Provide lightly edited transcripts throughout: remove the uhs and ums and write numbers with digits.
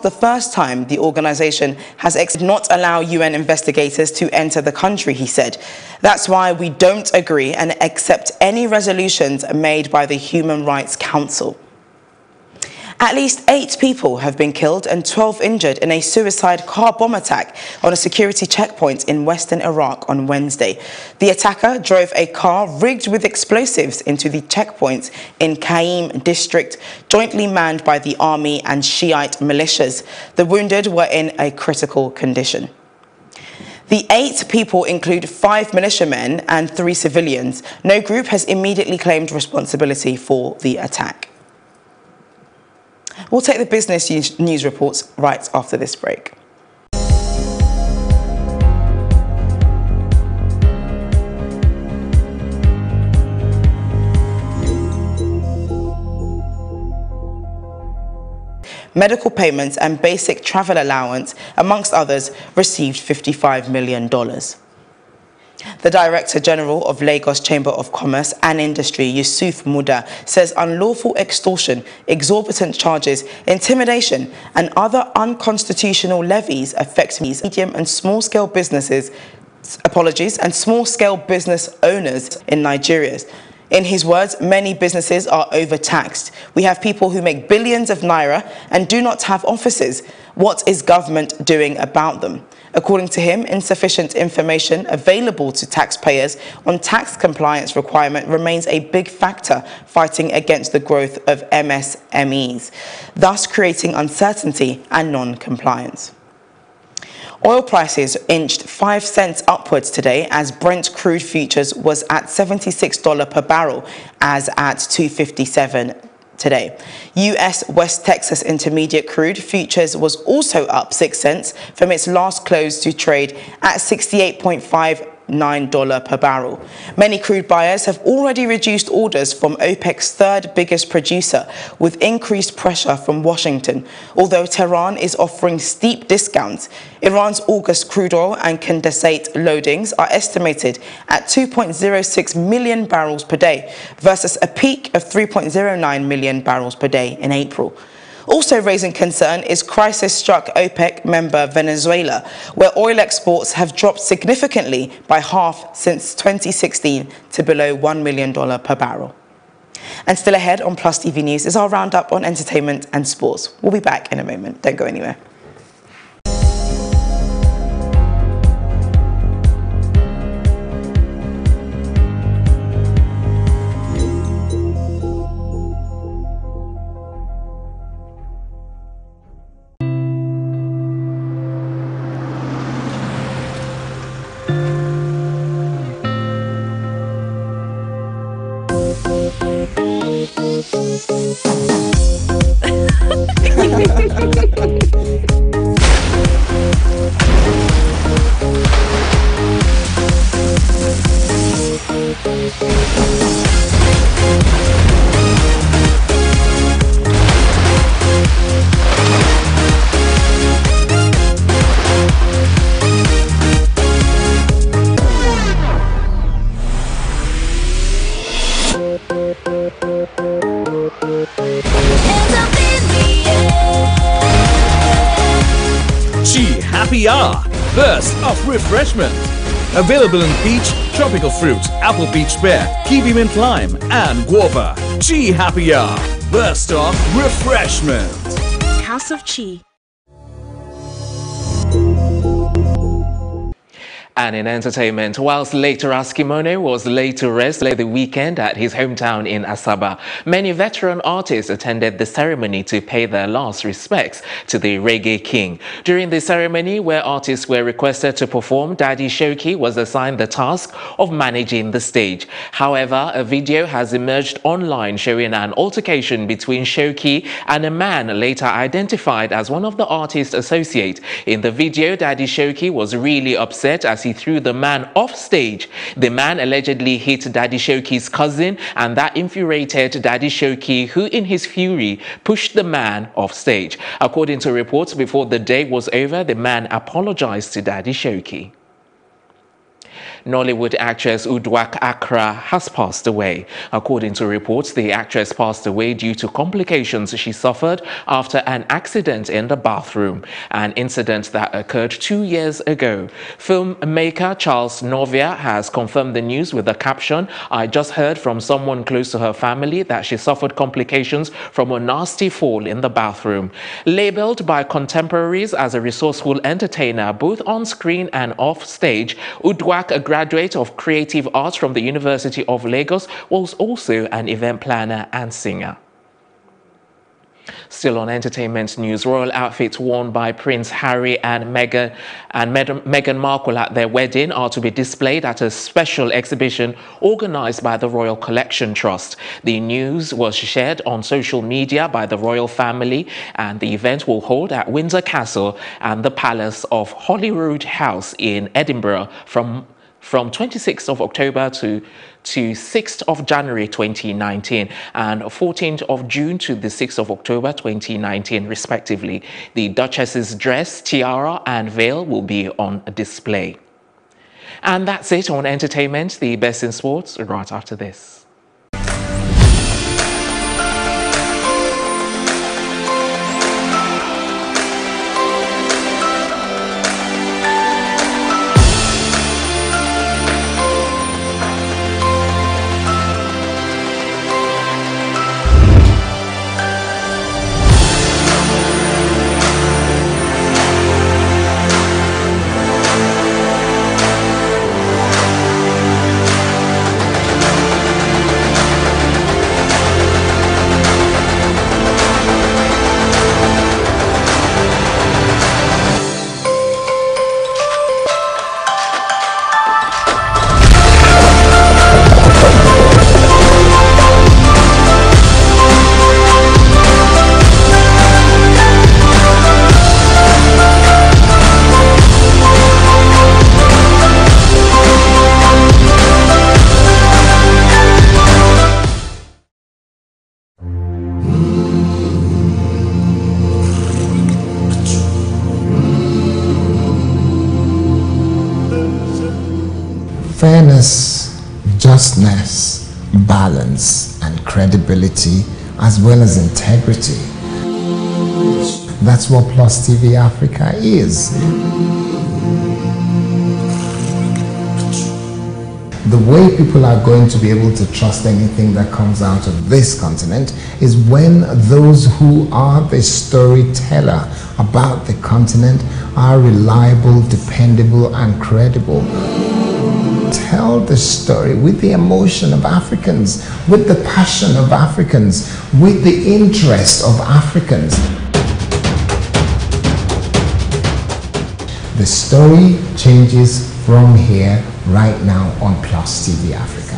The first time the organization has not allow UN investigators to enter the country, he said. That's why we don't agree and accept any resolutions made by the Human Rights Council. At least 8 people have been killed and 12 injured in a suicide car bomb attack on a security checkpoint in western Iraq on Wednesday. The attacker drove a car rigged with explosives into the checkpoint in Qaim district, jointly manned by the army and Shiite militias. The wounded were in a critical condition. The 8 people include 5 militiamen and 3 civilians. No group has immediately claimed responsibility for the attack. We'll take the business news reports right after this break. Medical payments and basic travel allowance, amongst others, received $55 million. The Director General of Lagos Chamber of Commerce and Industry, Yusuf Muda, says unlawful extortion, exorbitant charges, intimidation and other unconstitutional levies affect medium and small-scale businesses, and small-scale business owners in Nigeria. In his words, many businesses are overtaxed. We have people who make billions of naira and do not have offices. What is government doing about them? According to him, insufficient information available to taxpayers on tax compliance requirement remains a big factor fighting against the growth of MSMEs, thus creating uncertainty and non-compliance. Oil prices inched 5 cents upwards today as Brent crude futures was at $76 per barrel, as at $2.57 today. US West Texas Intermediate crude futures was also up 6 cents from its last close to trade at $68.59 per barrel. Many crude buyers have already reduced orders from OPEC's third biggest producer, with increased pressure from Washington, although Tehran is offering steep discounts. Iran's August crude oil and condensate loadings are estimated at 2.06 million barrels per day versus a peak of 3.09 million barrels per day in April. Also raising concern is crisis-struck OPEC member Venezuela, where oil exports have dropped significantly by half since 2016 to below $1 million per barrel. And still ahead on Plus TV News is our roundup on entertainment and sports. We'll be back in a moment. Don't go anywhere. Happy Hour, burst of refreshment. Available in peach, tropical fruit, apple peach pear, kiwi mint lime, and guava. Chi Happy Hour, burst of refreshment. House of Chi. And in entertainment, whilst later Askimono was laid to rest the weekend at his hometown in Asaba, many veteran artists attended the ceremony to pay their last respects to the reggae king. During the ceremony, where artists were requested to perform, Daddy Shoki was assigned the task of managing the stage. However, a video has emerged online showing an altercation between Shoki and a man later identified as one of the artist's associates. In the video, Daddy Shoki was really upset as he threw the man off stage. The man allegedly hit Daddy Shoki's cousin, and that infuriated Daddy Shoki, who in his fury pushed the man off stage. According to reports, before the day was over, the man apologized to Daddy Shoki. Nollywood actress Udwak Accra has passed away. According to reports, the actress passed away due to complications she suffered after an accident in the bathroom, an incident that occurred 2 years ago. Filmmaker Charles Novia has confirmed the news with the caption, "I just heard from someone close to her family that she suffered complications from a nasty fall in the bathroom." Labeled by contemporaries as a resourceful entertainer, both on screen and off stage, Udwak, a graduate of creative arts from the University of Lagos, was also an event planner and singer. Still on entertainment news, royal outfits worn by Prince Harry and Meghan Markle at their wedding are to be displayed at a special exhibition organized by the Royal Collection Trust. The news was shared on social media by the royal family, and the event will hold at Windsor Castle and the Palace of Holyrood House in Edinburgh from 26th of October to 6th of January 2019 and 14th of June to the 6th of October 2019 respectively. The Duchess's dress, tiara and veil will be on display. And that's it on entertainment. The best in sports right after this. Fairness, justness, balance, and credibility, as well as integrity. That's what Plus TV Africa is. The way people are going to be able to trust anything that comes out of this continent is when those who are the storyteller about the continent are reliable, dependable, and credible. Tell the story with the emotion of Africans, with the passion of Africans, with the interest of Africans. The story changes from here right now on Plus TV Africa.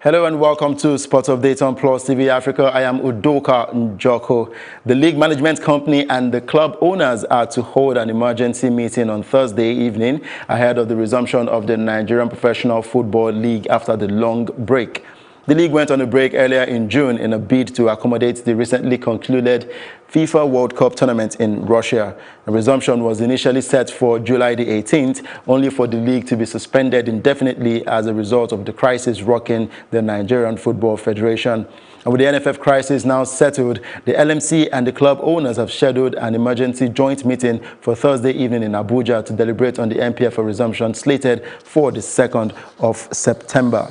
Hello and welcome to Sports Update on Plus TV Africa. I am Udoka Njoko. The league management company and the club owners are to hold an emergency meeting on Thursday evening ahead of the resumption of the Nigerian Professional Football League after the long break. The league went on a break earlier in June in a bid to accommodate the recently concluded FIFA World Cup tournament in Russia. The resumption was initially set for July the 18th, only for the league to be suspended indefinitely as a result of the crisis rocking the Nigerian Football Federation. And with the NFF crisis now settled, the LMC and the club owners have scheduled an emergency joint meeting for Thursday evening in Abuja to deliberate on the NPFL resumption slated for the 2nd of September.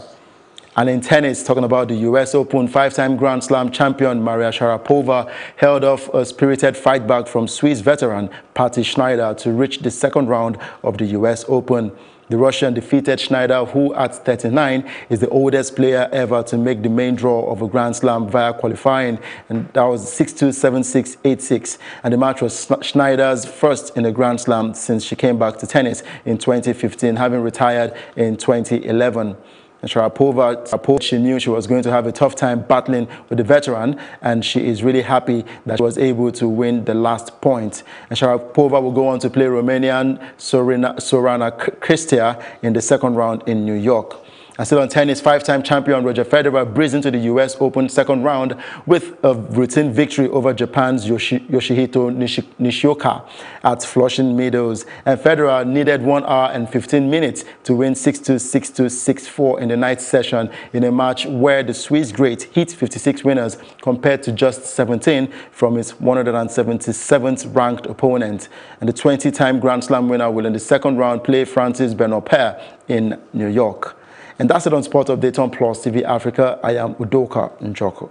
And in tennis, talking about the US Open, five-time Grand Slam champion Maria Sharapova held off a spirited fight back from Swiss veteran Patty Schneider to reach the second round of the US Open. The Russian defeated Schneider, who at 39 is the oldest player ever to make the main draw of a Grand Slam via qualifying, and that was 6-2, 7-6, 8-6. And the match was Schneider's first in a Grand Slam since she came back to tennis in 2015, having retired in 2011. And Sharapova, she knew she was going to have a tough time battling with the veteran, and she is really happy that she was able to win the last point. And Sharapova will go on to play Romanian Sorana Cristea in the second round in New York. And still on tennis, five-time champion Roger Federer breezed into the US Open second round with a routine victory over Japan's Yoshihito Nishioka at Flushing Meadows. And Federer needed 1 hour and 15 minutes to win 6-2, 6-2, 6-4 in the night session in a match where the Swiss great hit 56 winners compared to just 17 from his 177th ranked opponent. And the 20-time Grand Slam winner will in the second round play Francis Benoit in New York. And that's it on Sport Update on Plus TV Africa. I am Udoka Njoko.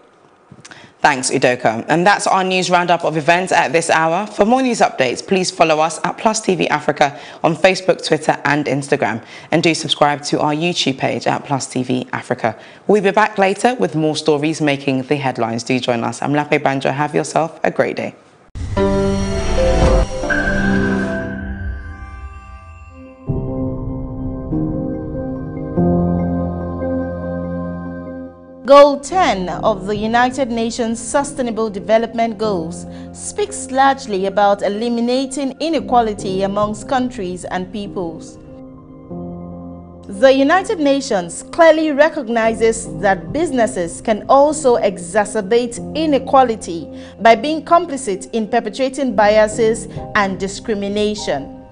Thanks, Udoka. And that's our news roundup of events at this hour. For more news updates, please follow us at Plus TV Africa on Facebook, Twitter and Instagram. And do subscribe to our YouTube page at Plus TV Africa. We'll be back later with more stories making the headlines. Do join us. I'm Lape Banjo. Have yourself a great day. Goal 10 of the United Nations Sustainable Development Goals speaks largely about eliminating inequality amongst countries and peoples. The United Nations clearly recognizes that businesses can also exacerbate inequality by being complicit in perpetrating biases and discrimination.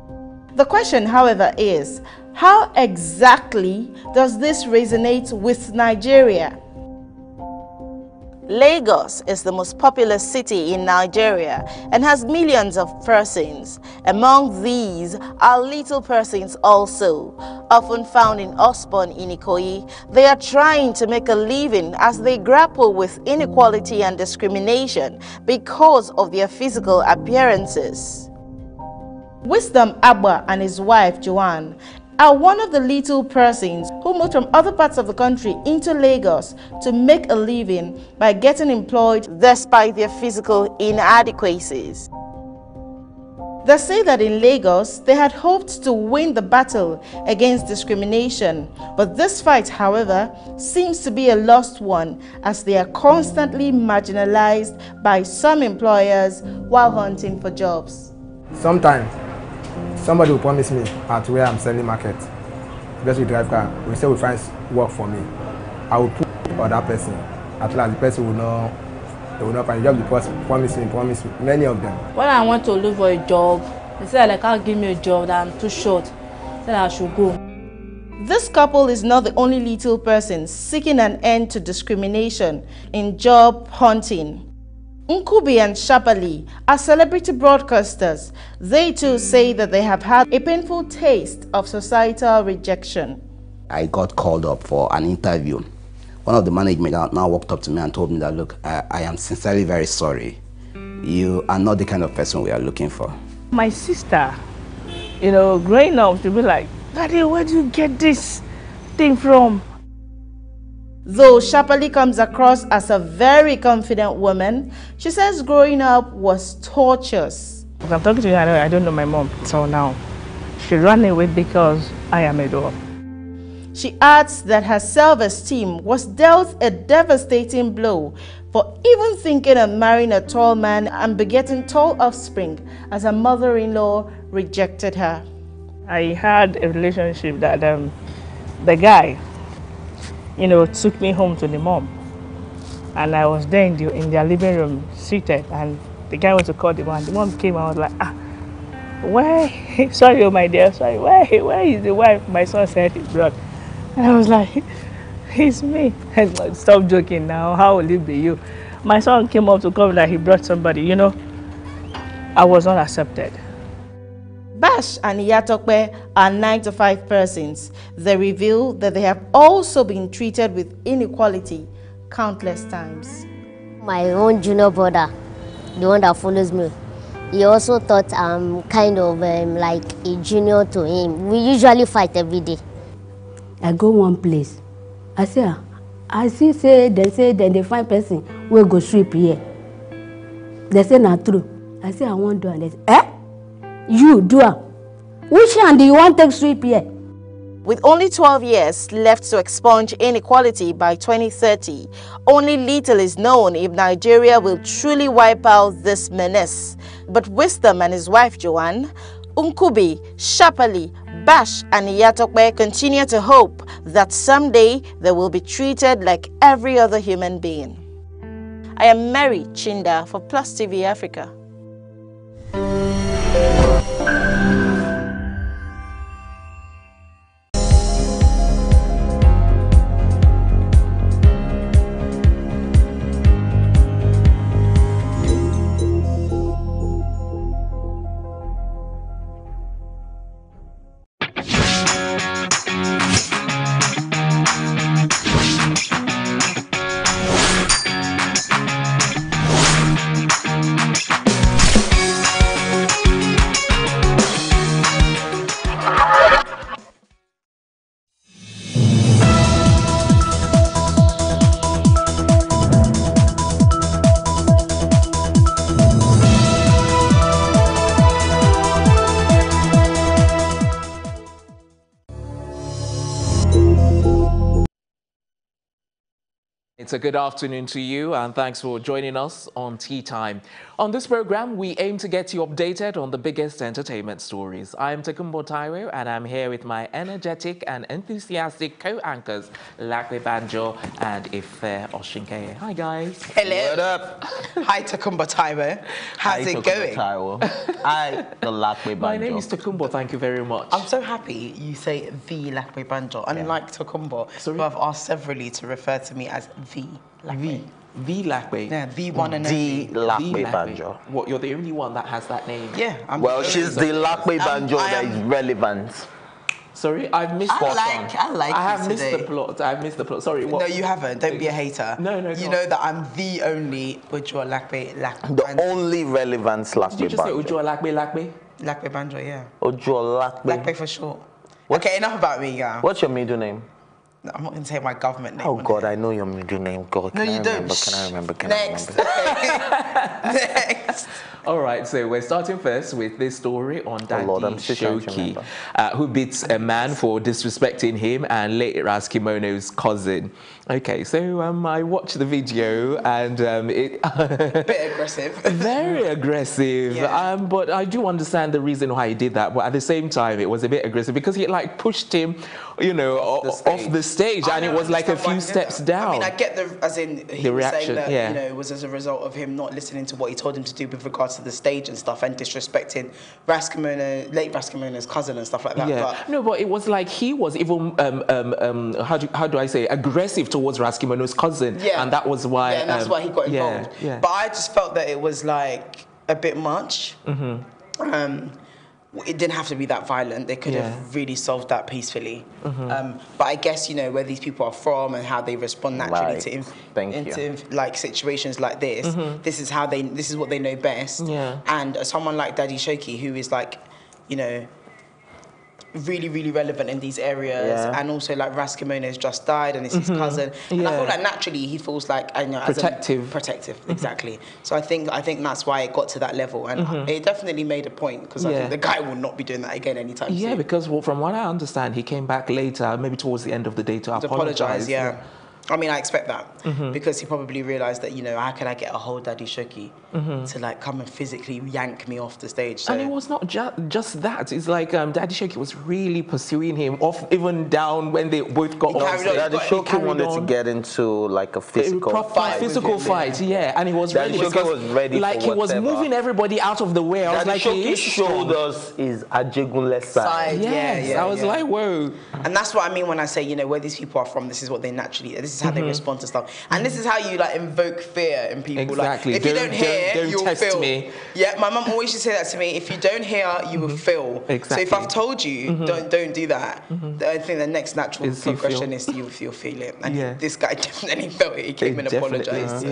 The question, however, is, how exactly does this resonate with Nigeria? Lagos is the most populous city in Nigeria and has millions of persons. Among these are little persons also, often found in Osborn in Ikoyi. They are trying to make a living as they grapple with inequality and discrimination because of their physical appearances. Wisdom Abba and his wife Joanne are one of the little persons who moved from other parts of the country into Lagos to make a living by getting employed despite their physical inadequacies. They say that in Lagos, they had hoped to win the battle against discrimination, but this fight, however, seems to be a lost one as they are constantly marginalized by some employers while hunting for jobs. Sometimes somebody will promise me at where I'm selling market, just with drive car, we say we find work for me. I will put other person. At last the person will not, they will not find job because promise me, many of them. When I want to look for a job, they say they can't give me a job, that I'm too short, then I should go. This couple is not the only little person seeking an end to discrimination in job hunting. Nkubi and Shapali are celebrity broadcasters. They too say that they have had a painful taste of societal rejection. I got called up for an interview. One of the management now walked up to me and told me that, look, I am sincerely very sorry. You are not the kind of person we are looking for. My sister, growing up, to be like, Daddy, where do you get this thing from? Though Shapali comes across as a very confident woman, she says growing up was torturous. I'm talking to you, I don't know my mom till now. She ran away because I am a dog. She adds that her self-esteem was dealt a devastating blow for even thinking of marrying a tall man and begetting tall offspring as her mother-in-law rejected her. I had a relationship that the guy took me home to the mom, and I was there in their living room seated, and the guy went to call the mom. The mom came, I was like, where? Sorry, oh my dear, sorry, where is the wife? My son said he brought. And I was like, it's me. Stop joking now, how will it be you? My son came up to come that he brought somebody, I was not accepted. Bash and Iyatokpe are 9-to-5 persons. They reveal that they have also been treated with inequality countless times. My own junior brother, the one that follows me, he also thought I'm kind of like a junior to him. We usually fight every day. I go one place. I say they find person, we'll go sweep here. They say not true. I say I won't do it. They say, you do it. Which hand do you want to take sweep here? With only 12 years left to expunge inequality by 2030, only little is known if Nigeria will truly wipe out this menace. But Wisdom and his wife Joanne, Nkubi, Shapali, Bash and Iyatokpe continue to hope that someday they will be treated like every other human being. I am Mary Chinda for Plus TV Africa. It's a good afternoon to you, and thanks for joining us on Tea Time. On this program, we aim to get you updated on the biggest entertainment stories. I'm Tokunbo Taiwo, and I'm here with my energetic and enthusiastic co-anchors, Lakwe Banjo and Ife Oshinkeye. Hi, guys. Hello. What up? Hi, Tokunbo Taiwo. How's it going? Hi, the Lakwe Banjo. My name is Tokunbo, thank you very much. I'm so happy you say the Lakwe Banjo, unlike Tokunbo, who I've asked severally to refer to me as the Lakwe. The Lakwe. Yeah, the one and only. The Lakwe Banjo. What, you're the only one that has that name? Yeah. Well, she's the Lakwe Banjo that is relevant. Sorry, I've missed I have missed the plot. I've missed the plot. Sorry. What? No, you haven't. Don't be a hater. No. You know that I'm the only Ujua Lakwe Banjo. The only relevant Lakwe Banjo. Did you just say Ujua Lakwe? Lakwe Banjo, yeah. Ujua Lakwe. Lakwe for short. Okay, enough about me, guys. What's your middle name? No, I'm not going to say my government name. Oh, God, I know your middle name. God, no, you don't. Can I remember? Next. Next. All right, so we're starting first with this story on Daddy Shoki, who beats a man for disrespecting him and late Raskimono's cousin. Okay, so I watched the video and it bit aggressive. Very aggressive. Yeah. But I do understand the reason why he did that. But at the same time, it was a bit aggressive because he like pushed him, you know, off the stage, and it was like a few steps down. I mean, I get as in he the was reaction, saying that you know it was as a result of him not listening to what he told him to do with regards to the stage and stuff, and disrespecting late Raskimono's cousin and stuff like that. Yeah. But no, but it was like he was even how do I say, aggressive towards Raskimono's cousin, and that was why. Yeah, and that's why he got involved. Yeah. But I just felt that it was like a bit much. It didn't have to be that violent. They could have really solved that peacefully. But I guess, you know, where these people are from and how they respond naturally to like situations like this. This is what they know best. Yeah. And someone like Daddy Shoki, who is like, you know, really, really relevant in these areas, and also like Raskimono's just died and it's his cousin, and I feel like naturally he feels like, I know, protective, exactly. So I think that's why it got to that level, and it definitely made a point, because I think the guy will not be doing that again anytime soon. Yeah, because from what I understand, he came back later, maybe towards the end of the day, to apologize. Yeah. I mean, I expect that because he probably realised that, you know, how can I get a whole Daddy Shoki to like come and physically yank me off the stage? So. And it was not just that. It's like Daddy Shoki was really pursuing him off, even down when they both got off. Daddy Shoki wanted to get into like a physical fight, yeah. And he was Daddy Shoki was ready like for he was moving everybody out of the way. I was like, Shoki showed us his Ajegunle side. Yes, I was like, whoa. And that's what I mean when I say, you know, where these people are from, this is what they naturally, this is how they respond to stuff. And this is how you like invoke fear in people. Exactly. Like, if you don't hear, you'll feel. Me. Yeah, my mum always used to say that to me. If you don't hear, you will feel. Exactly. So if I've told you, don't do that. I think the next natural progression is you'll feel it. And this guy definitely felt it. He came and apologized.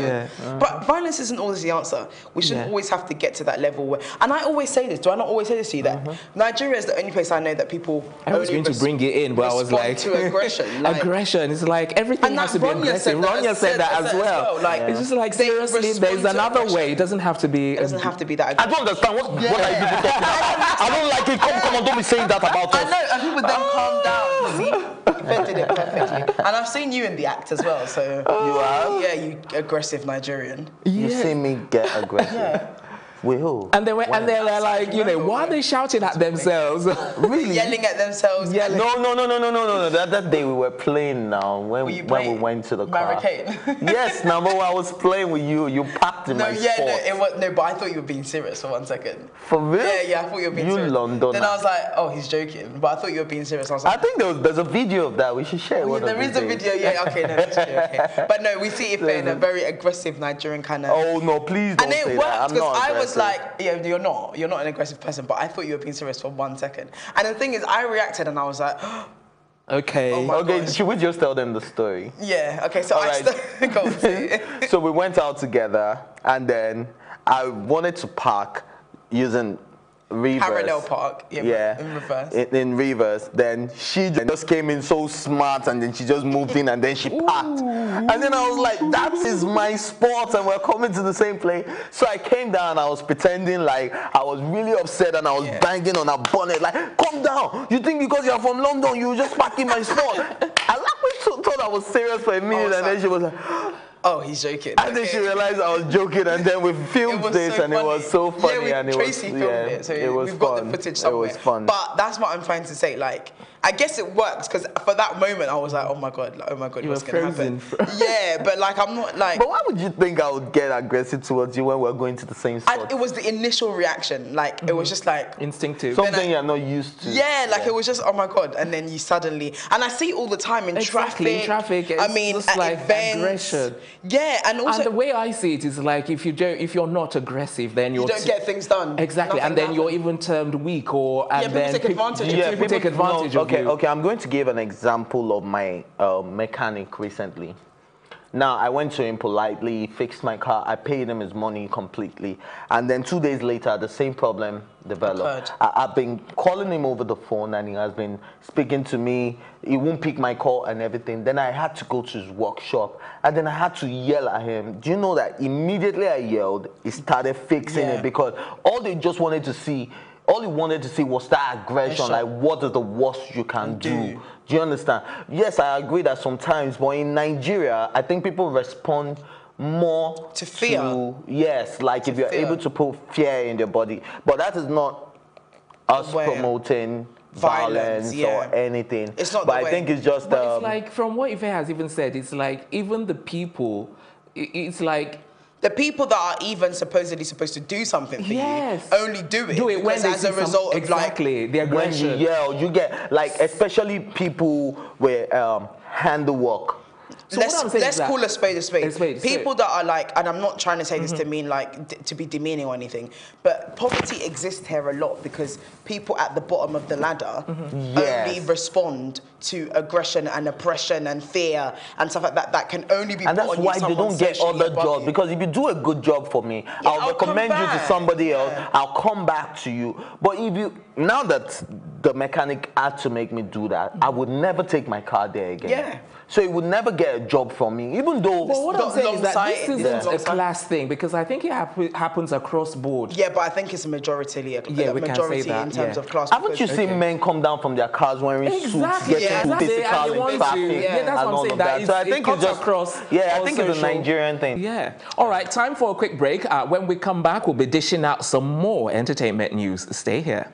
But violence isn't always the answer. We shouldn't always have to get to that level where. And I always say this. Do I not always say this to you? That Nigeria is the only place I know that people. I was going to bring it in, but I was like, to aggression. Like, aggression. It's like everything has to be aggressive. Ronya said that as well. Like, it's just like, seriously, there's another way. It doesn't have to be. It doesn't have to be that aggressive. I don't understand what are you people talking about. I don't like it. Come on, don't be saying that about us. I know, and people then calm down. See, Ben did it perfectly. And I've seen you in the act as well. So you have? Yeah, you aggressive Nigerian. You see me get aggressive. With who? And they were, and they were like, you know, why are they shouting at themselves? Really? Yelling at themselves. No. That day we were playing now. When we went to the car. Yes, now but I was playing with you. You packed in my sport. But I thought you were being serious for 1 second. For real? Yeah, I thought you were being serious. You London. Then I was like, oh, he's joking. But I thought you were being serious. I was like, I think there's a video of that. We should share one. There is a video. Yeah, okay, no, that's true. Okay. But no, we see Ife in a very aggressive Nigerian kind of. Oh no, please don't say that. And it worked because I was like, yeah, you're not an aggressive person. But I thought you were being serious for 1 second. And the thing is, I reacted and I was like, okay. Okay, should we just tell them the story? Yeah. Okay. So So we went out together, and then I wanted to park using reverse. Parallel park. Yeah. In reverse. In reverse. Then she just came in so smart, and then she just moved in, and then she parked. And then I was like, that is my sport, and we're coming to the same place. So I came down, I was pretending like I was really upset, and I was banging on her bonnet, like, calm down. You think because you're from London, you just park in my sport? I thought I was serious for a minute, and then she was like, oh, he's joking. And then she realized I was joking, and then we filmed this, and it was so funny. Yeah, Tracy filmed it, so we've got the footage somewhere. It was fun. But that's what I'm trying to say. Like, I guess it works because for that moment I was like, oh my god, what's gonna happen? Yeah, but like I'm not like. But why would you think I would get aggressive towards you when we're going to the same spot? It was the initial reaction. Like it was just like instinctive. Something you're not used to. Yeah, like it was just oh my god, and then you suddenly and I see it all the time in traffic. In traffic, I mean, just at like events. Aggression. Yeah, and also the way I see it is like if you're not aggressive, then you don't get things done. Exactly, and then you're even termed weak, or and then people take advantage. Yeah, people take advantage of you. Okay, I'm going to give an example of my mechanic recently. Now, I went to him politely, fixed my car, I paid him his money completely, and then 2 days later, the same problem developed. I've been calling him over the phone, and he has been speaking to me. He won't pick my call and everything. Then I had to go to his workshop, and then I had to yell at him. Do you know that immediately I yelled, he started fixing it, because all he wanted to see was that aggression, like what is the worst you can do? Do you understand? Yes, I agree that sometimes, but in Nigeria, I think people respond more to fear. Yes, like if you're able to put fear in their body. But that is not us promoting violence or anything. It's not. But I think it's just. But it's like from what Ife has even said, it's like even the people, it's like. The people that are even supposedly supposed to do something for you only do it when as a result of the aggression. When you yell, you get like, especially people with handle work. So let's call a spade a spade. People that are like, and I'm not trying to say this to mean like to be demeaning or anything, but poverty exists here a lot because people at the bottom of the ladder only respond to aggression and oppression and fear and stuff like that. That can only be. And that's why they don't get other jobs. Because if you do a good job for me, I'll recommend you to somebody else. I'll come back to you. But if you now that the mechanic had to make me do that, I would never take my car there again. Yeah. So he would never get a job from me, even though. But what I'm saying is that this isn't a class thing, because I think it happens across board. Yeah, but I think it's a majority. We can say that, in terms of class. Haven't you seen men come down from their cars wearing suits, getting physical in traffic, and all of that? So I think it's just across. Yeah, I think it's a Nigerian thing. Yeah. All right, time for a quick break. When we come back, we'll be dishing out some more entertainment news. Stay here.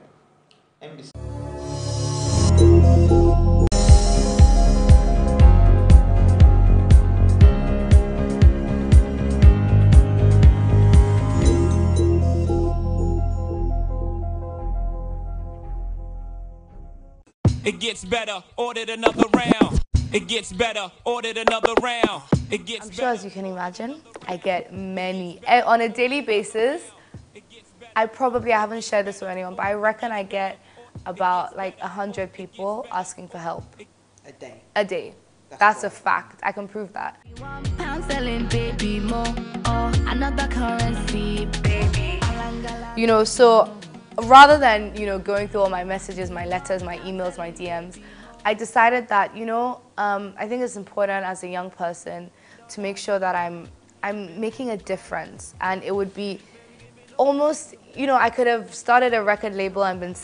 It gets better, ordered another round. It gets better, ordered another round. It gets I'm sure, as you can imagine, I get many. On a daily basis, I haven't shared this with anyone, but I reckon I get about like 100 people asking for help. A day? A day. That's a fact. I can prove that. You know, so rather than, you know, going through all my messages, my letters, my emails, my DMs, I decided that, you know, I think it's important as a young person to make sure that I'm making a difference. And it would be almost, you know, I could have started a record label and been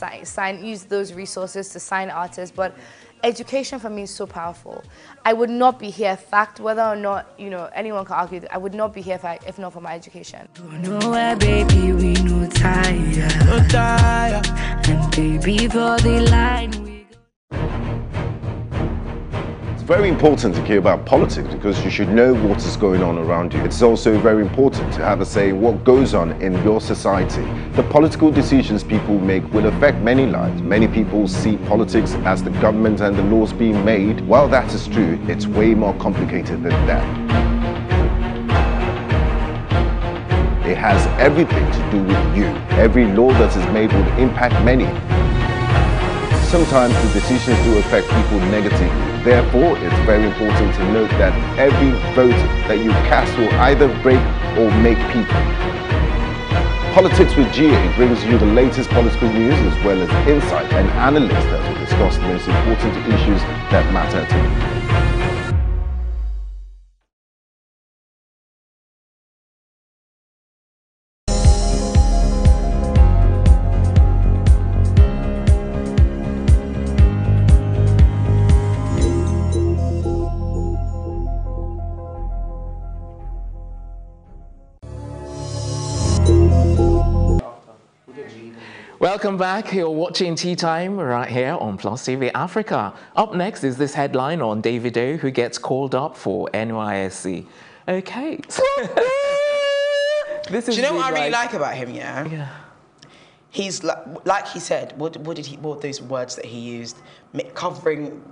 used those resources to sign artists, but education for me is so powerful. I would not be here, fact, whether or not, anyone can argue that I would not be here if not for my education. Nowhere, baby, we no tire. And baby, for the line we It's very important to care about politics because you should know what is going on around you. It's also very important to have a say in what goes on in your society. The political decisions people make will affect many lives. Many people see politics as the government and the laws being made. While that is true, it's way more complicated than that. It has everything to do with you. Every law that is made will impact many. Sometimes the decisions do affect people negatively. Therefore, it's very important to note that every vote that you cast will either break or make people. Politics with GA brings you the latest political news as well as insight and analysis that will discuss the most important issues that matter to you. Welcome back. You're watching Tea Time right here on Plus TV Africa. Up next is this headline on Davido, who gets called up for NYSC. Okay. This is. Do you know what I really like about him? Yeah. He's like he said. What were those words that he used?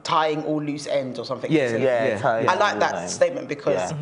Tying all loose ends or something. Yeah. I like that statement because.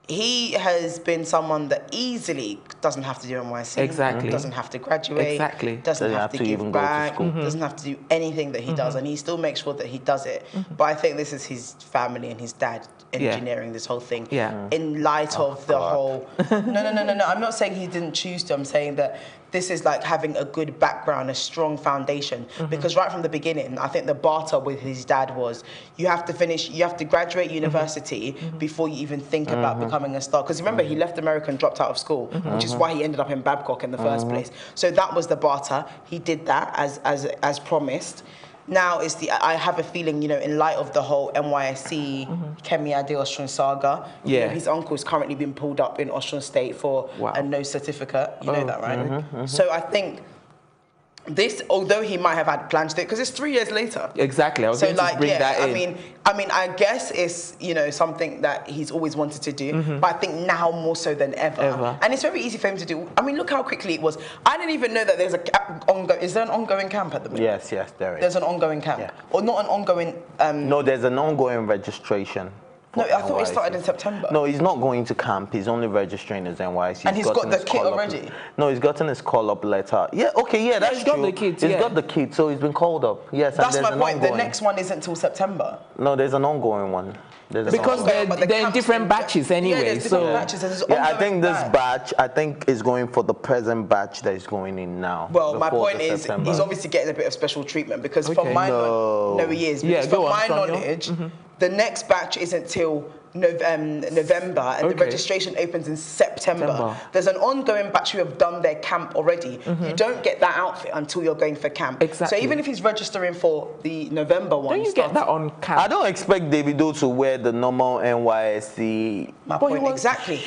He has been someone that easily doesn't have to do NYSC. Exactly. Doesn't have to graduate. Exactly. Doesn't have to give back. Doesn't have to do anything that he does, and he still makes sure that he does it. But I think this is his family and his dad engineering this whole thing. In light of the whole. No. I'm not saying he didn't choose to. I'm saying that this is like having a good background, a strong foundation. Because right from the beginning, I think the barter with his dad was, you have to graduate university before you even think about becoming a star. Because remember, he left America and dropped out of school, which is why he ended up in Babcock in the first place. So that was the barter. He did that as promised. Now I have a feeling, in light of the whole NYSC, Kemi Ade Osun saga, his uncle is currently being pulled up in Osun State for a no certificate. You know that, right? So I think this, although he might have had plans to do it, because it's 3 years later. Exactly. I was going to bring that in. I mean, I guess it's something that he's always wanted to do, but I think now more so than ever. And it's very easy for him to do. I mean, look how quickly it was. I didn't even know that there's is there an ongoing camp at the moment? Yes, there is. There's an ongoing camp, or not an ongoing. No, there's an ongoing registration. No, I thought it started in September. No, he's not going to camp. He's only registering his NYSC. And he's got the kit already? No, he's gotten his call-up letter. Yeah, okay, that's true. Got the kit, he's got the kit, so he's been called up. Yes, that's my point. The next one isn't until September. No, there's an ongoing one. Because they're in different batches anyway. I think this batch, is going for the present batch that is going in now. Well, my point is, he's obviously getting a bit of special treatment because from my knowledge, the next batch isn't till November, and the registration opens in September. There's an ongoing batch who have done their camp already. You don't get that outfit until you're going for camp. So even if he's registering for the November one, don't you get that on camp? I don't expect Davido to wear the normal NYSC. My point exactly.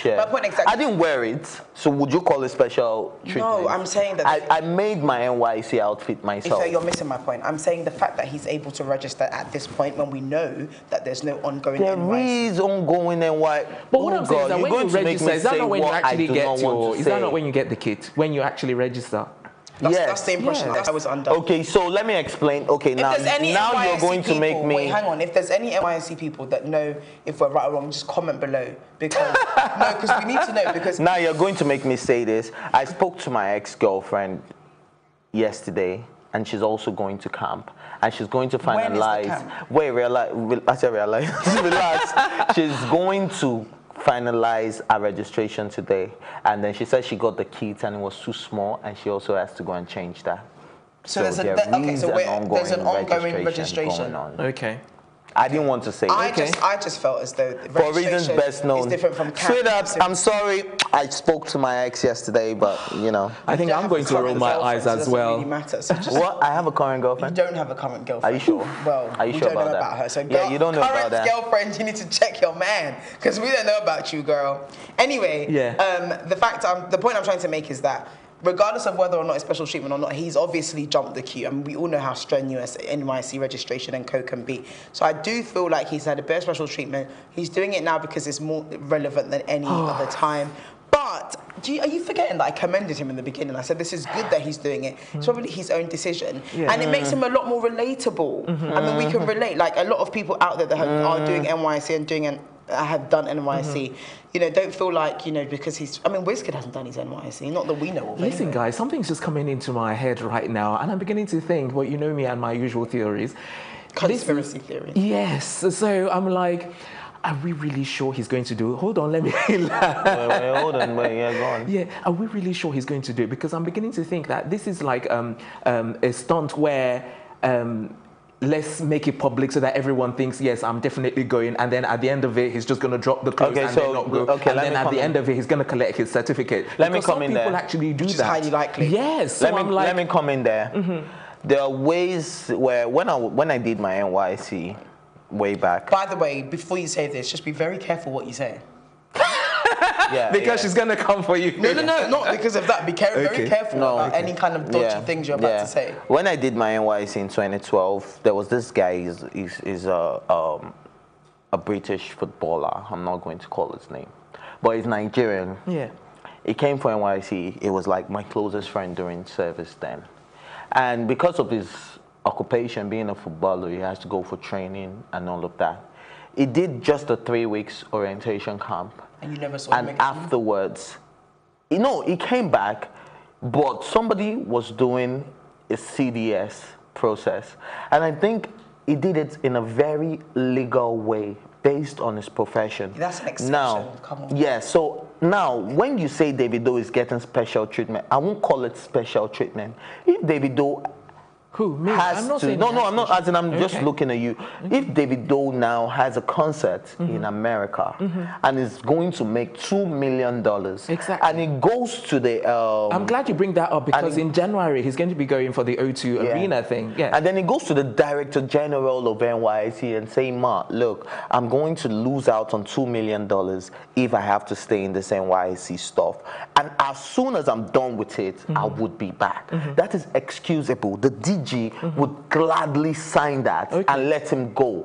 I didn't wear it, so would you call it special treatment? No, I'm saying that I made my NYSC outfit myself. You're missing my point. I'm saying the fact that he's able to register at this point when we know that there's no ongoing NYSC. Going and why? But what I'm saying is that when you register, is that not when you actually get your? Is that not when you get the kit? When you actually register? That's the impression that I was under. Okay, so let me explain. Okay, now you're going to make me. Wait, hang on. If there's any NYSC people that know if we're right or wrong, just comment below because because we need to know. Because now you're going to make me say this. I spoke to my ex-girlfriend yesterday, and she's also going to camp. And she's going to finalize. Relax. She's going to finalize her registration today. And then she said she got the kit and it was too small, and she also has to go and change that. So there's an ongoing registration going on. Okay. I didn't want to say it. I just felt as though the for reasons best known. It's different from Sweetheart, I'm sorry. I spoke to my ex yesterday, but you know. I think I'm going to roll my eyes as well. Really matter, so what? I have a current girlfriend. You don't have a current girlfriend. Are you sure? Well, are you we sure don't know that? about her. So yeah, you don't know about that. Current girlfriend, you need to check your man because we don't know about you, girl. Anyway, the point I'm trying to make is that regardless of whether or not it's special treatment or not, he's obviously jumped the queue. I mean, we all know how strenuous NYC registration and co can be. So I do feel like he's had a bit of special treatment. He's doing it now because it's more relevant than any other time. But are you forgetting that I commended him in the beginning? I said this is good that he's doing it. It's probably his own decision. And it makes him a lot more relatable. I mean, we can relate. Like a lot of people out there that are doing NYC and doing have done NYC, you know, don't feel like, you know, because he's, I mean, Wizkid hasn't done his NYC, not that we know of. Listen, guys, something's just coming into my head right now, and I'm beginning to think, well, you know me and my usual theories. Conspiracy theory. Yes. So I'm like, are we really sure he's going to do it? Hold on, let me wait, hold on, yeah, go on. Yeah, are we really sure he's going to do it? Because I'm beginning to think that this is like a stunt where let's make it public so that everyone thinks, yes, I'm definitely going, and then at the end of it, he's just going to drop the clothes and then not go. And then at the end of it, he's going to collect his certificate. Let me come in there. Some people actually do that. Which is highly likely. Yes. So let me come in there. There are ways where when I did my NYC way back. By the way, before you say this, just be very careful what you say. Because she's going to come for you. No, not because of that. Be very careful about any kind of dodgy things you're about to say. When I did my NYC in 2012, there was this guy, he's a British footballer. I'm not going to call his name. But he's Nigerian. Yeah. He came for NYC. It was like my closest friend during service then. And because of his occupation, being a footballer, he has to go for training and all of that. He did just a 3 weeks orientation camp. And you never saw him again? And afterwards, he came back, but somebody was doing a CDS process. And I think he did it in a very legal way based on his profession. That's an exception. Now, come on. yeah, so now when you say Davido is getting special treatment, I won't call it special treatment. If Davido I'm not saying I'm not, as in I'm just looking at you. If Davido now has a concert in America and is going to make $2 million, and it goes to the I'm glad you bring that up, because in January he's going to be going for the O2 Arena thing. Yeah. And then he goes to the Director General of NYC and say, Ma, look, I'm going to lose out on $2 million if I have to stay in this NYC stuff. And as soon as I'm done with it, I would be back. That is excusable. The DG would gladly sign that and let him go.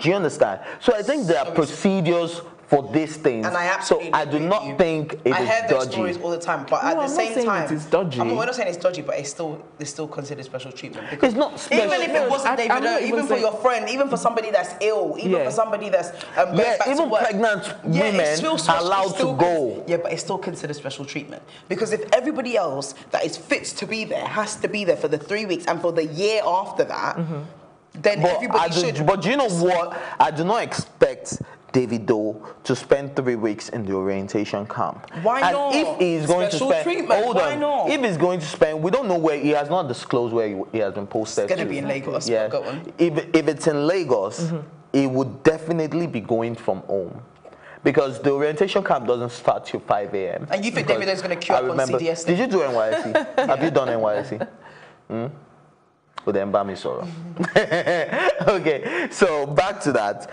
Do you understand? So I think there are procedures for these things. And I absolutely I do not think it is dodgy. I hear those stories all the time, but at the same time, it's dodgy. I'm not saying it's dodgy, but it's still considered special treatment. Because it's not special. Even if it wasn't Davido, even for your friend, even for somebody that's ill, even for somebody that's going back even to work, pregnant women are allowed to go. Yeah, but it's still considered special treatment, because if everybody else that is fit to be there has to be there for the 3 weeks and for the year after that, then everybody should. But do you know what? I do not expect Davido to spend 3 weeks in the orientation camp. Why not? If he's going to spend, why not? If he's going to spend, we don't know where, he has not disclosed where he has been posted. It's going to be in Lagos. Yeah. If it's in Lagos, it would definitely be going from home. Because the orientation camp doesn't start till 5 a.m. And you think Davido's going to queue up on CDS? Did you do NYC? Have you done NYC? With Mbami Soro. Okay, so back to that.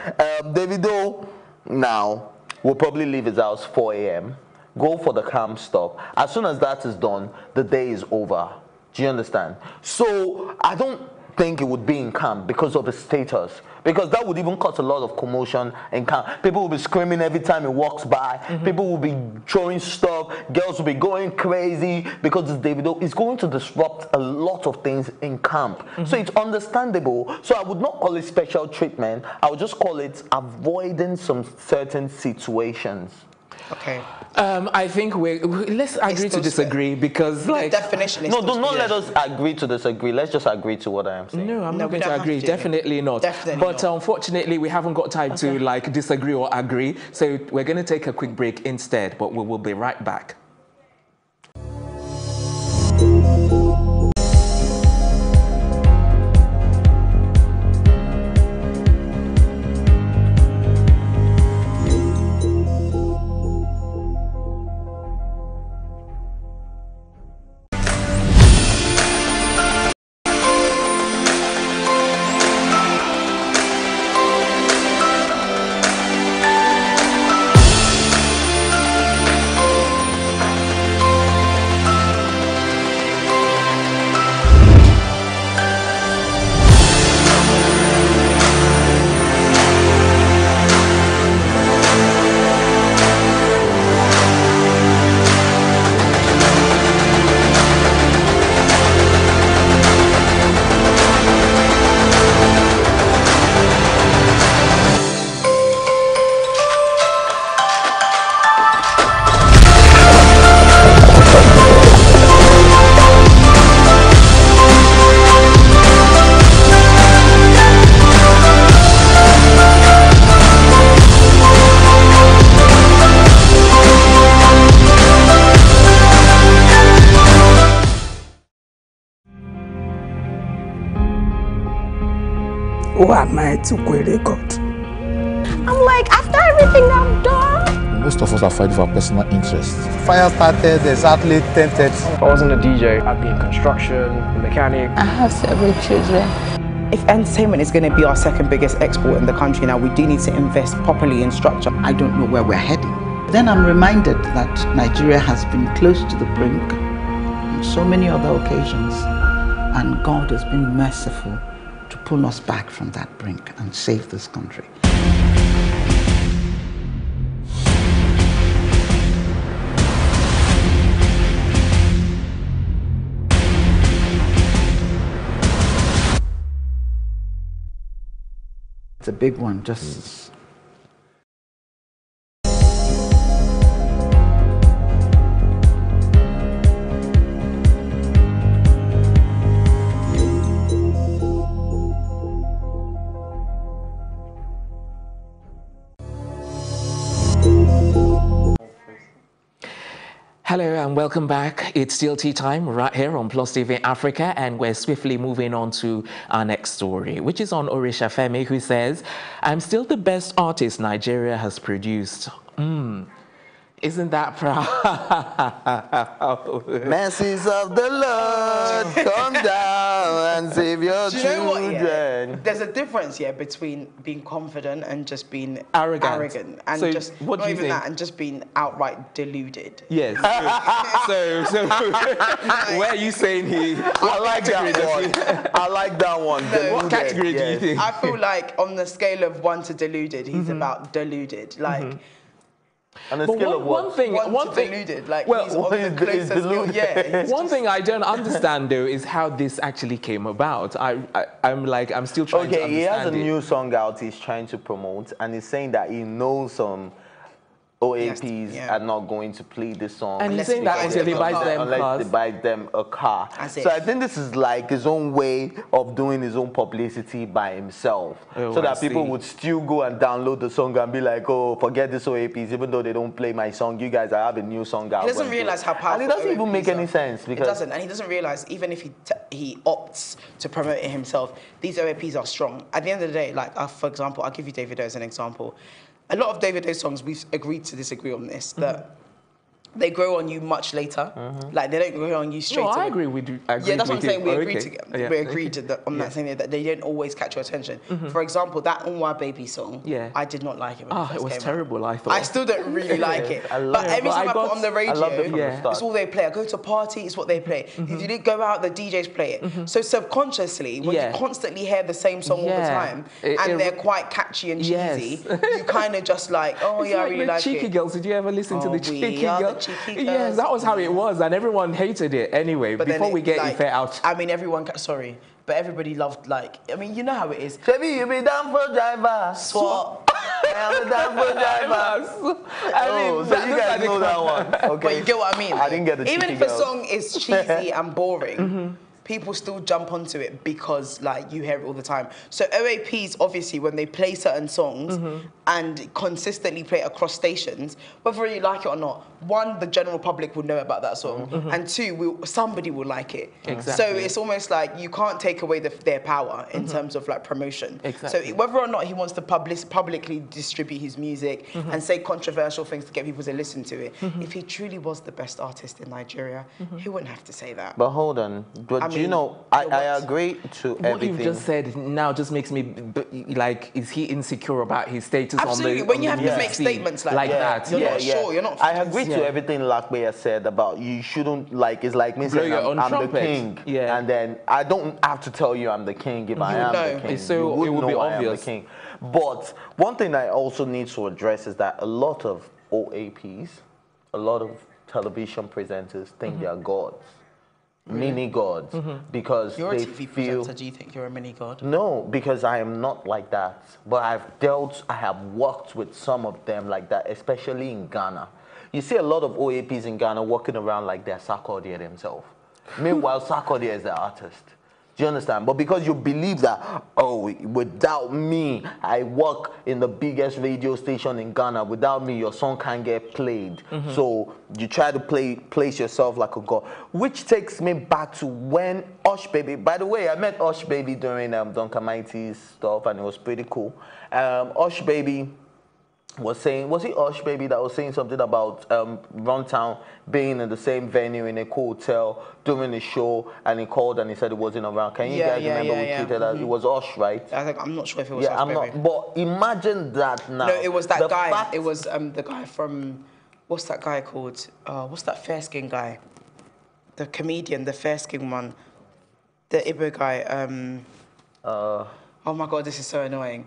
Davido now will probably leave his house 4 a.m., go for the camp stop. As soon as that is done, the day is over. Do you understand? So I don't think it would be in camp because of his status, because that would even cause a lot of commotion in camp. People will be screaming every time he walks by. People will be throwing stuff. Girls will be going crazy because it's Davido. It's going to disrupt a lot of things in camp. So it's understandable. So I would not call it special treatment. I would just call it avoiding some certain situations. Okay. I think let's agree to disagree, because like definition is no, do not let us agree to disagree. Let's just agree to what I am saying. No, I'm not going to agree. Definitely not. But unfortunately, we haven't got time to like disagree or agree. So we're going to take a quick break instead, but we will be right back. to query God. I'm like, after everything I've done. Most of us are fighting for our personal interests. Fire started exactly 10:30. I wasn't a DJ. I'd be in construction, a mechanic. I have several children. If entertainment is going to be our second biggest export in the country now, we do need to invest properly in structure. I don't know where we're heading. Then I'm reminded that Nigeria has been close to the brink on so many other occasions, and God has been merciful to pull us back from that brink and save this country. It's a big one, just... Hello and welcome back. It's still tea time right here on Plus TV Africa, and we're swiftly moving on to our next story, which is on Orisha Femi, who says, "I'm still the best artist Nigeria has produced." Isn't that proud? Mercies of the Lord, come down and save your Do you know what, children. yeah? There's a difference, yeah, between being confident and just being arrogant. and So just what do not you even think? that, and just being outright deluded. Yes. So where are you saying he? I like that one. I like that one. No, what category do you think? I feel like on the scale of 1 to deluded, he's about deluded. Like. On a But scale of what? One thing, deluded, like well, he's on the closest deluded. yeah. One thing I don't understand though is how this actually came about. I'm still trying to understand. Okay, he has a it. new song out he's trying to promote, and he's saying that he knows some OAPs are not going to play this song. And he's saying that until he buys them unless cars. they buy them a car. So I think this is like his own way of doing his own publicity by himself. Oh, so that I people see. would still go and download the song and be like, oh, forget this OAPs, even though they don't play my song. You guys, I have a new song out. He doesn't realize how powerful. And it doesn't even OAPs make any sense. It Because doesn't, and he doesn't realize even if he opts to promote it himself, these OAPs are strong. At the end of the day, like for example, I'll give you Davido as an example. A lot of Davido's songs, we've agreed to disagree on this, that they grow on you much later. Like, they don't grow on you straight away. I agree with you. Yeah, that's what I'm saying. We agreed Okay. we agreed on that, saying that they don't always catch your attention. For example, that Unwa Baby song, I did not like it when it first it was came terrible, out. I thought. I still don't really like it. But every time I put on the radio, it's all they play. I go to a party, it's what they play. If you didn't go out, the DJs play it. So subconsciously, when you constantly hear the same song all the time, and they're quite catchy and cheesy, you kind of just like, oh yeah, I really like it. Cheeky Girls, did you ever listen to the Cheeky Girls? Cheeky Yes, that was how it was, and everyone hated it anyway. But before we get like, Ife out, I mean, sorry, but everybody loved, like, I mean, you know how it is. Baby, you be down for driver. Swap. I am down for driver. I mean, so you guys know that one. Okay. But you get what I mean? I didn't get the Even Cheeky if a Girls. song is cheesy and boring, people still jump onto it because, like, you hear it all the time. So OAPs, obviously, when they play certain songs and consistently play it across stations, whether you like it or not, one, the general public will know about that song, and two, somebody will like it. Exactly. So it's almost like you can't take away their power in terms of, like, promotion. Exactly. So whether or not he wants to publicly distribute his music and say controversial things to get people to listen to it, if he truly was the best artist in Nigeria, he wouldn't have to say that. But hold on. But I you know, I agree to everything. what you've just said now just makes me like, is he insecure about his status Absolutely. on the When you have to make statements like that? you're not sure, you're not. I agree to everything Lakbeya said about you shouldn't, like, it's like me Blow saying your own I'm the trumpet. king, Yeah. and then I don't have to tell you I'm the king if I am the king. So you it would know be I am obvious. the king. But one thing I also need to address is that a lot of OAPs, a lot of television presenters think they are gods. Mini gods, because You're a they TV feel. presenter. Do you think you're a mini god? No, because I am not like that. But I have worked with some of them like that, especially in Ghana. You see a lot of OAPs in Ghana walking around like they're Sarkodie themselves. Meanwhile, Sarkodie is the artist. Do you understand? But because you believe that, oh, without me, I work in the biggest radio station in Ghana. Without me, your song can't get played. So you try to place yourself like a god. Which takes me back to when Osh Baby. By the way, I met Osh Baby during Duncan Mighty's stuff, and it was pretty cool. Osh Baby was saying, was it Osh Baby that was saying something about Runtown being in the same venue in a cool hotel during the show, and he called and he said it wasn't around. Can you guys remember we tweeted that? It was Osh, right? I'm not sure if it was Osh Baby. But imagine that now. No, it was that guy. It was the guy from, what's that guy called? What's that fair skin guy? The comedian, the fair skin one. The Igbo guy. Oh my God, this is so annoying.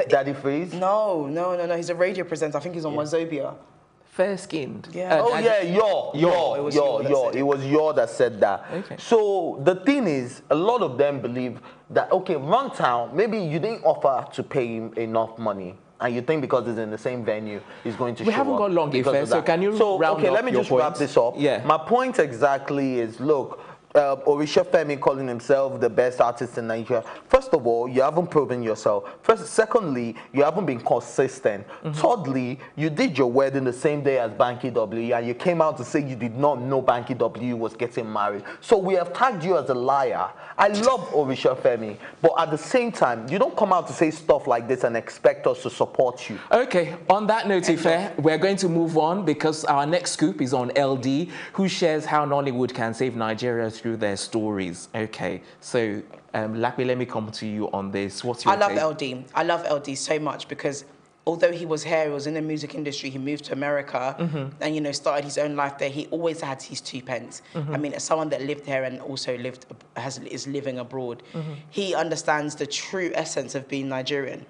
Daddy Freeze? No. He's a radio presenter. I think he's on Wazobia. Fair-skinned. Yeah. It was Yor that said that. Okay. So the thing is, a lot of them believe that, okay, Runtown, maybe you didn't offer to pay him enough money. And you think because it's in the same venue, he's going to show up. We haven't got long, Ife, so can you round up let me your just point? wrap this up. Yeah. My point exactly is, look, Orisha Femi calling himself the best artist in Nigeria. First of all, you haven't proven yourself. Secondly, you haven't been consistent. Thirdly, you did your wedding the same day as Banky W, and you came out to say you did not know Banky W was getting married. So we have tagged you as a liar. I love Orisha Femi, but at the same time, you don't come out to say stuff like this and expect us to support you. Okay, on that note, Ife, we're going to move on because our next scoop is on LD, who shares how Nollywood can save Nigeria through their stories. Okay, so Lapi, let me come to you on this. What's your take? I love LD so much because although he was here, he was in the music industry, he moved to America and, you know, started his own life there. He always had his 2 pence. I mean, as someone that lived here and also is living abroad, he understands the true essence of being Nigerian.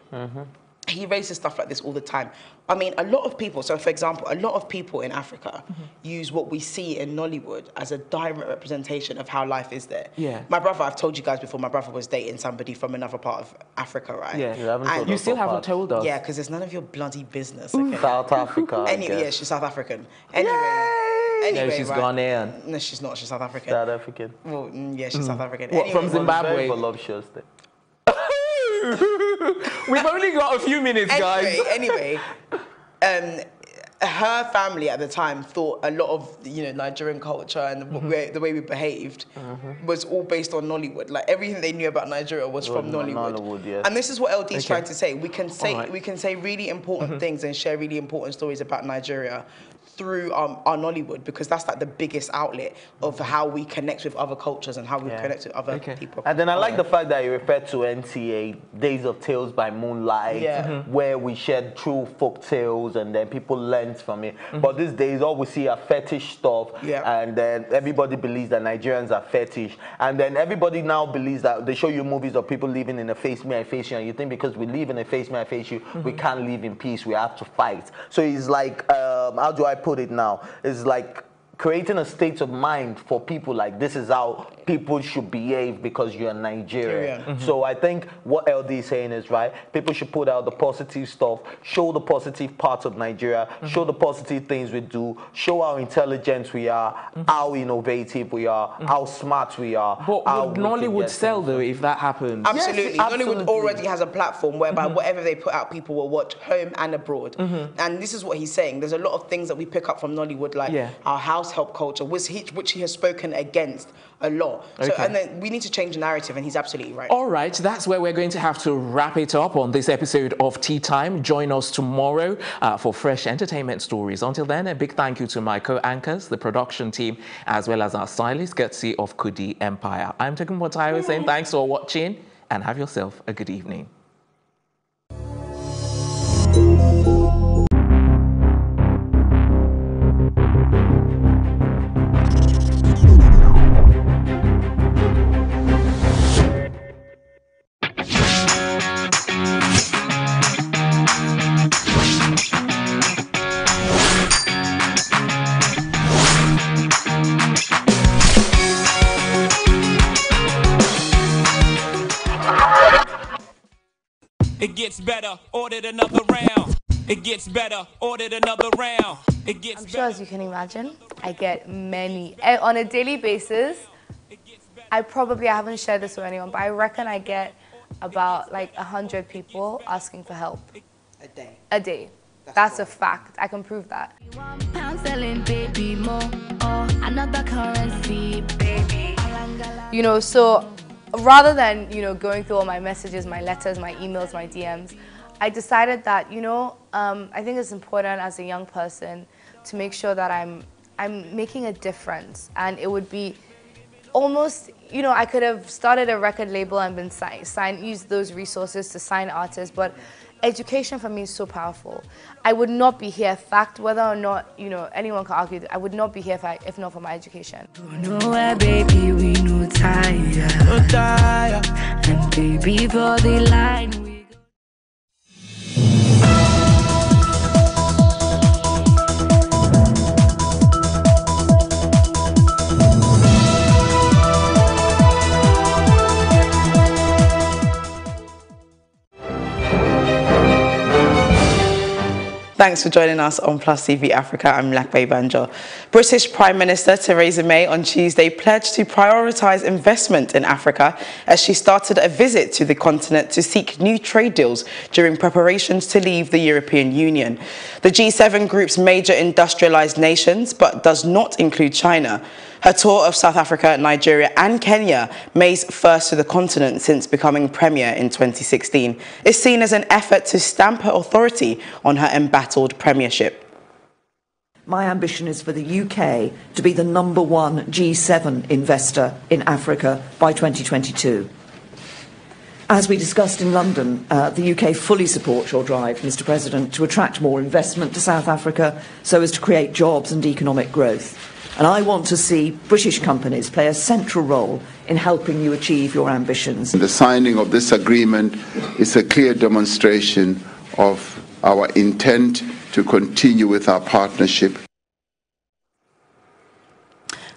He raises stuff like this all the time. I mean, a lot of people, so for example, a lot of people in Africa use what we see in Nollywood as a direct representation of how life is there. Yeah. My brother, I've told you guys before, my brother was dating somebody from another part of Africa, right? Yeah, you still haven't told us. Yeah, because it's none of your bloody business, okay? South Africa. Yeah, she's South African. Anyway, no, she's Ghanaian. No, she's not. She's South African. South African. Well, yeah, she's South African. What, from Zimbabwe? We've only got a few minutes, guys. Anyway, her family at the time thought a lot of, you know, Nigerian culture and the way we behaved was all based on Nollywood. Like everything they knew about Nigeria was from Nollywood. Yes. And this is what LD is trying to say. We can say really important things and share really important stories about Nigeria through our Nollywood, because that's like the biggest outlet of how we connect with other cultures and how we connect with other people. And then I like the fact that you referred to NTA, Days of Tales by Moonlight, where we shared true folk tales and then people learned from it. But these days, all we see are fetish stuff, and then everybody believes that Nigerians are fetish. And then everybody now believes that they show you movies of people living in a face me, I face you, and you think because we live in a face me, I face you, we can't live in peace, we have to fight. So it's like, how do I put it now? It's like creating a state of mind for people, like this is how people should behave because you're Nigerian. So I think what LD is saying is right. People should put out the positive stuff, show the positive parts of Nigeria, show the positive things we do, show how intelligent we are, how innovative we are, how smart we are. But would Nollywood sell though if that happened? Absolutely. Yes, Nollywood already has a platform whereby whatever they put out, people will watch home and abroad. And this is what he's saying. There's a lot of things that we pick up from Nollywood, like our house help culture, which he has spoken against a lot. So, and then we need to change the narrative, and he's absolutely right. All right, that's where we're going to have to wrap it up on this episode of Tea Time. Join us tomorrow for fresh entertainment stories. Until then, a big thank you to my co-anchors, the production team, as well as our stylist, courtesy of Kudi Empire. I'm Tokunbo Motayo saying thanks for watching and have yourself a good evening. It gets better, ordered another round. It gets better, ordered another round. It gets I'm sure as you can imagine, I get many. On a daily basis, I haven't shared this with anyone, but I reckon I get about like 100 people asking for help. A day? A day. That's a fact. I can prove that. You know, so rather than, you know, going through all my messages, my letters, my emails, my DMs, I decided that, you know, I think it's important as a young person to make sure that I'm making a difference. And it would be almost, you know, I could have started a record label and been used those resources to sign artists, but education for me is so powerful. I would not be here, fact, whether or not, you know, anyone can argue that I would not be here if not for my education. Nowhere, baby, we no tire. And baby, for the line. Thanks for joining us on Plus TV Africa. I'm Lakbe Banjo. British Prime Minister Theresa May on Tuesday pledged to prioritise investment in Africa as she started a visit to the continent to seek new trade deals during preparations to leave the European Union. The G7 group's major industrialised nations, but does not include China. Her tour of South Africa, Nigeria and Kenya, May's first to the continent since becoming Premier in 2016, is seen as an effort to stamp her authority on her embattled premiership. My ambition is for the UK to be the #1 G7 investor in Africa by 2022. As we discussed in London, the UK fully supports your drive, Mr. President, to attract more investment to South Africa so as to create jobs and economic growth. And I want to see British companies play a central role in helping you achieve your ambitions. The signing of this agreement is a clear demonstration of our intent to continue with our partnership.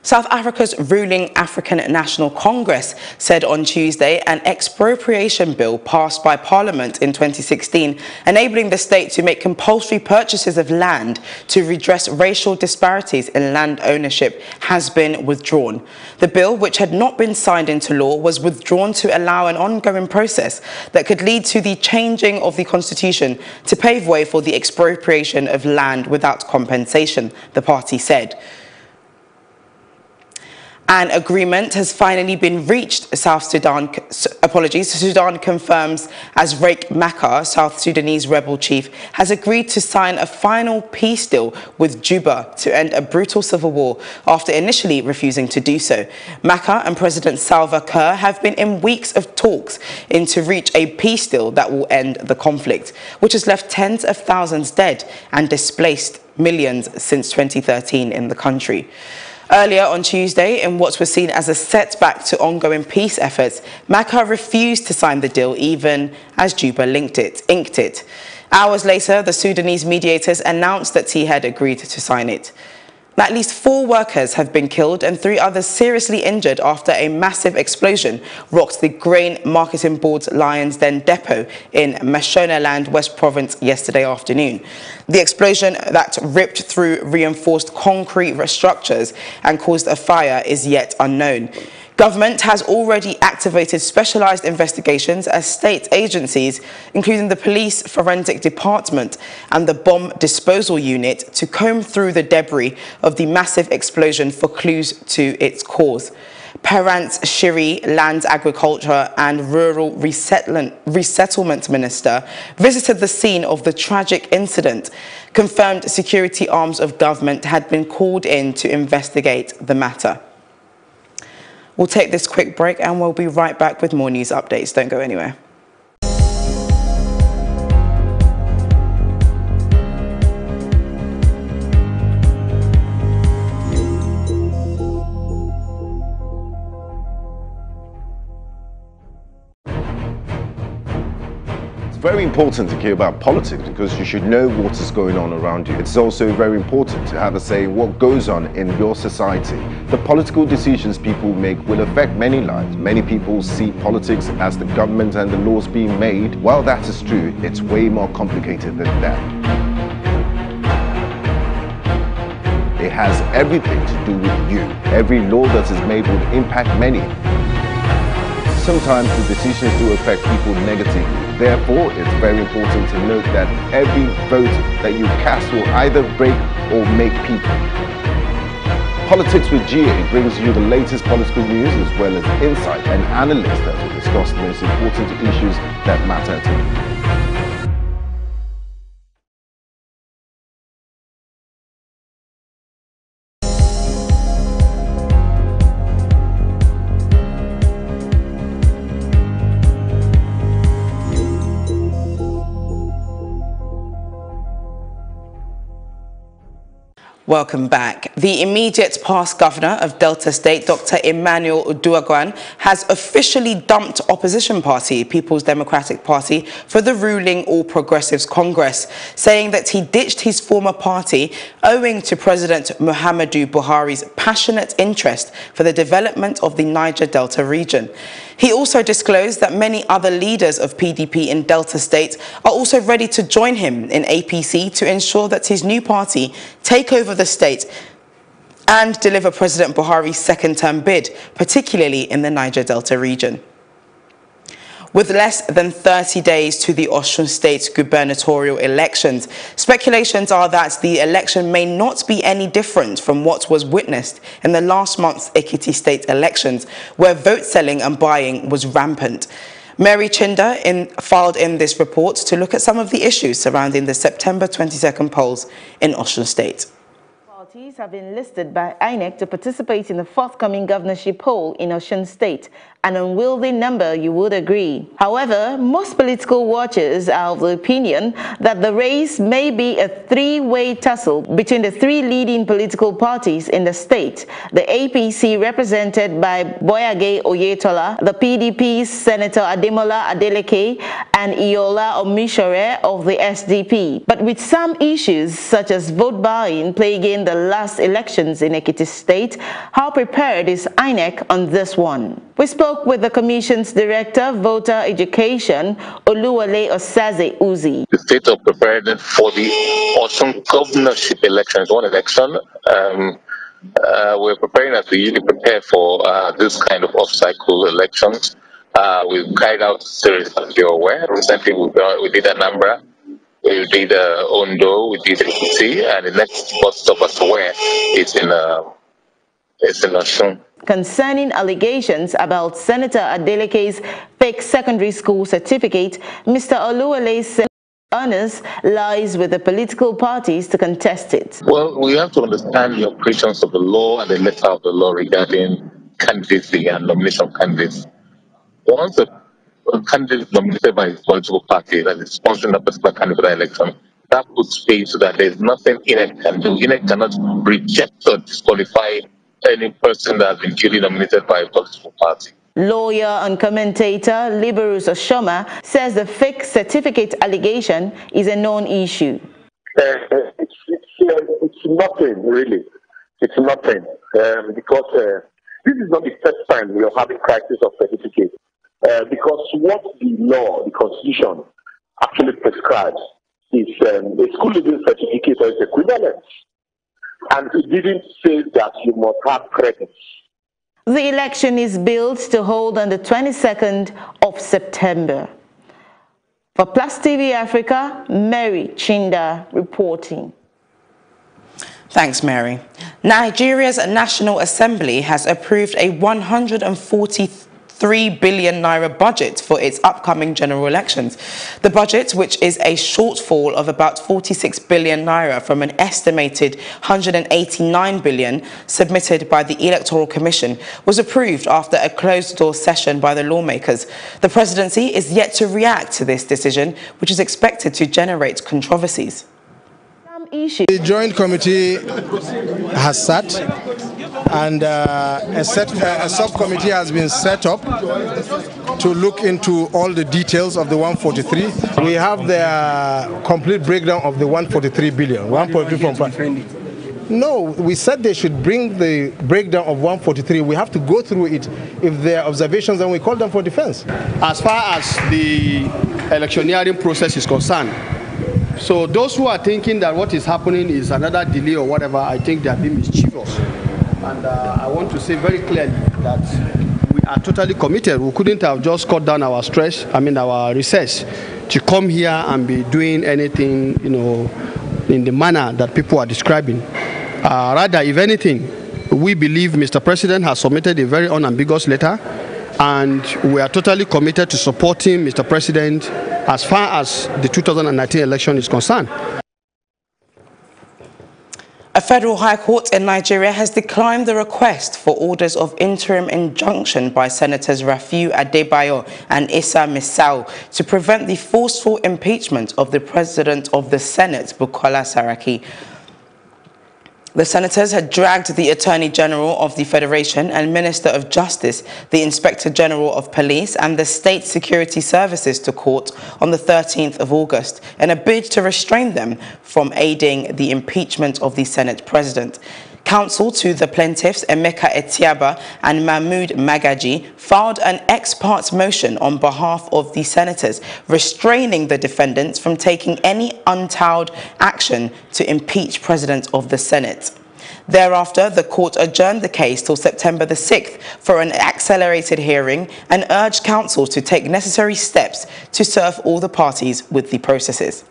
South Africa's ruling African National Congress said on Tuesday an expropriation bill passed by Parliament in 2016, enabling the state to make compulsory purchases of land to redress racial disparities in land ownership, has been withdrawn. The bill, which had not been signed into law, was withdrawn to allow an ongoing process that could lead to the changing of the constitution to pave way for the expropriation of land without compensation, the party said. An agreement has finally been reached, Sudan confirms, as Riek Machar, South Sudanese rebel chief, has agreed to sign a final peace deal with Juba to end a brutal civil war after initially refusing to do so. Machar and President Salva Kiir have been in weeks of talks to reach a peace deal that will end the conflict, which has left tens of thousands dead and displaced millions since 2013 in the country. Earlier on Tuesday, in what was seen as a setback to ongoing peace efforts, Machar refused to sign the deal even as Juba inked it. Hours later, the Sudanese mediators announced that he had agreed to sign it. At least 4 workers have been killed and 3 others seriously injured after a massive explosion rocked the Grain Marketing Board's Lions Den depot in Mashonaland, West Province yesterday afternoon. The explosion that ripped through reinforced concrete structures and caused a fire is yet unknown. Government has already activated specialised investigations as state agencies, including the Police Forensic Department and the Bomb Disposal Unit, to comb through the debris of the massive explosion for clues to its cause. Parance Shiri, Land, Agriculture and Rural Resettlement Minister, visited the scene of the tragic incident, confirmed security arms of government had been called in to investigate the matter. We'll take this quick break and we'll be right back with more news updates. Don't go anywhere. It's very important to care about politics because you should know what is going on around you. It's also very important to have a say in what goes on in your society. The political decisions people make will affect many lives. Many people see politics as the government and the laws being made. While that is true, it's way more complicated than that. It has everything to do with you. Every law that is made will impact many. sometimes the decisions do affect people negatively. Therefore, it's very important to note that every vote that you cast will either break or make people. Politics with GA brings you the latest political news as well as insight and analysis that will discuss the most important issues that matter to you. Welcome back. The immediate past governor of Delta State, Dr. Emmanuel Uduagwan, has officially dumped opposition party, People's Democratic Party, for the ruling All Progressives Congress, saying that he ditched his former party owing to President Muhammadu Buhari's passionate interest for the development of the Niger Delta region. He also disclosed that many other leaders of PDP in Delta State are also ready to join him in APC to ensure that his new party take over the state and deliver President Buhari's second-term bid, particularly in the Niger Delta region. With less than 30 days to the Osun State gubernatorial elections, speculations are that the election may not be any different from what was witnessed in the last month's Ekiti State elections, where vote selling and buying was rampant. Mary Chinda filed in this report to look at some of the issues surrounding the September 22nd polls in Osun State. Parties have been listed by INEC to participate in the forthcoming governorship poll in Osun State, an unwieldy number, you would agree. However, most political watchers are of the opinion that the race may be a three-way tussle between the three leading political parties in the state: the APC, represented by Boyage Oyetola, the PDP's Senator Ademola Adeleke, and Iola Omishore of the SDP. But with some issues such as vote buying plaguing the last elections in Ekiti State, how prepared is INEC on this one? We spoke with the Commission's Director, Voter Education, Oluwale Osaze Uzi. The state of preparedness for the Osun governorship elections, one election. We're preparing as we usually prepare for this kind of off-cycle elections. We've carried out a series, as you're aware. Recently, we did Anambra, we did Ondo, we did Ekiti, and the next bus stop, as aware, is in Osun. Concerning allegations about Senator Adeleke's fake secondary school certificate, Mr. Oluwale said onus lies with the political parties to contest it. Well, we have to understand the operations of the law and the letter of the law regarding candidacy and nomination of candidates. Once a candidate is nominated by his political party that is sponsoring a particular candidate for the election, that puts faith so that there's nothing INEC can do. INEC cannot reject or disqualify any person that has been duly nominated by a political party. Lawyer and commentator Liberus Oshoma says the fake certificate allegation is a known issue. It's nothing, really. It's nothing. Because this is not the first time we are having crisis of certificate. Because what the law, the Constitution, actually prescribes is a school leaving certificate or its equivalent. And it didn't say that you must have credits. The election is billed to hold on the 22nd of September. For Plus TV Africa, Mary Chinda reporting. Thanks, Mary. Nigeria's National Assembly has approved a 143 billion naira budget for its upcoming general elections. The budget, which is a shortfall of about 46 billion naira from an estimated 189 billion submitted by the Electoral Commission, was approved after a closed-door session by the lawmakers. The presidency is yet to react to this decision, which is expected to generate controversies. The Joint Committee has sat, and a subcommittee has been set up to look into all the details of the 143. We have the complete breakdown of the 143 billion. 1.3 from. No, we said they should bring the breakdown of 143. We have to go through it. If there are observations, then we call them for defense. As far as the electioneering process is concerned, so those who are thinking that what is happening is another delay or whatever, I think they are being mischievous. And I want to say very clearly that we are totally committed. We couldn't have just cut down our our research to come here and be doing anything, in the manner that people are describing. Rather, if anything, we believe Mr. President has submitted a very unambiguous letter, and we are totally committed to supporting Mr. President as far as the 2019 election is concerned. A federal high court in Nigeria has declined the request for orders of interim injunction by Senators Rafiu Adebayo and Issa Misau to prevent the forceful impeachment of the President of the Senate, Bukola Saraki. The senators had dragged the Attorney General of the Federation and Minister of Justice, the Inspector General of Police and the State Security Services to court on the 13th of August in a bid to restrain them from aiding the impeachment of the Senate President. Counsel to the plaintiffs, Emeka Etiaba and Mahmoud Magaji, filed an ex parte motion on behalf of the senators, restraining the defendants from taking any untoward action to impeach President of the Senate. Thereafter, the court adjourned the case till September the 6th for an accelerated hearing and urged counsel to take necessary steps to serve all the parties with the processes.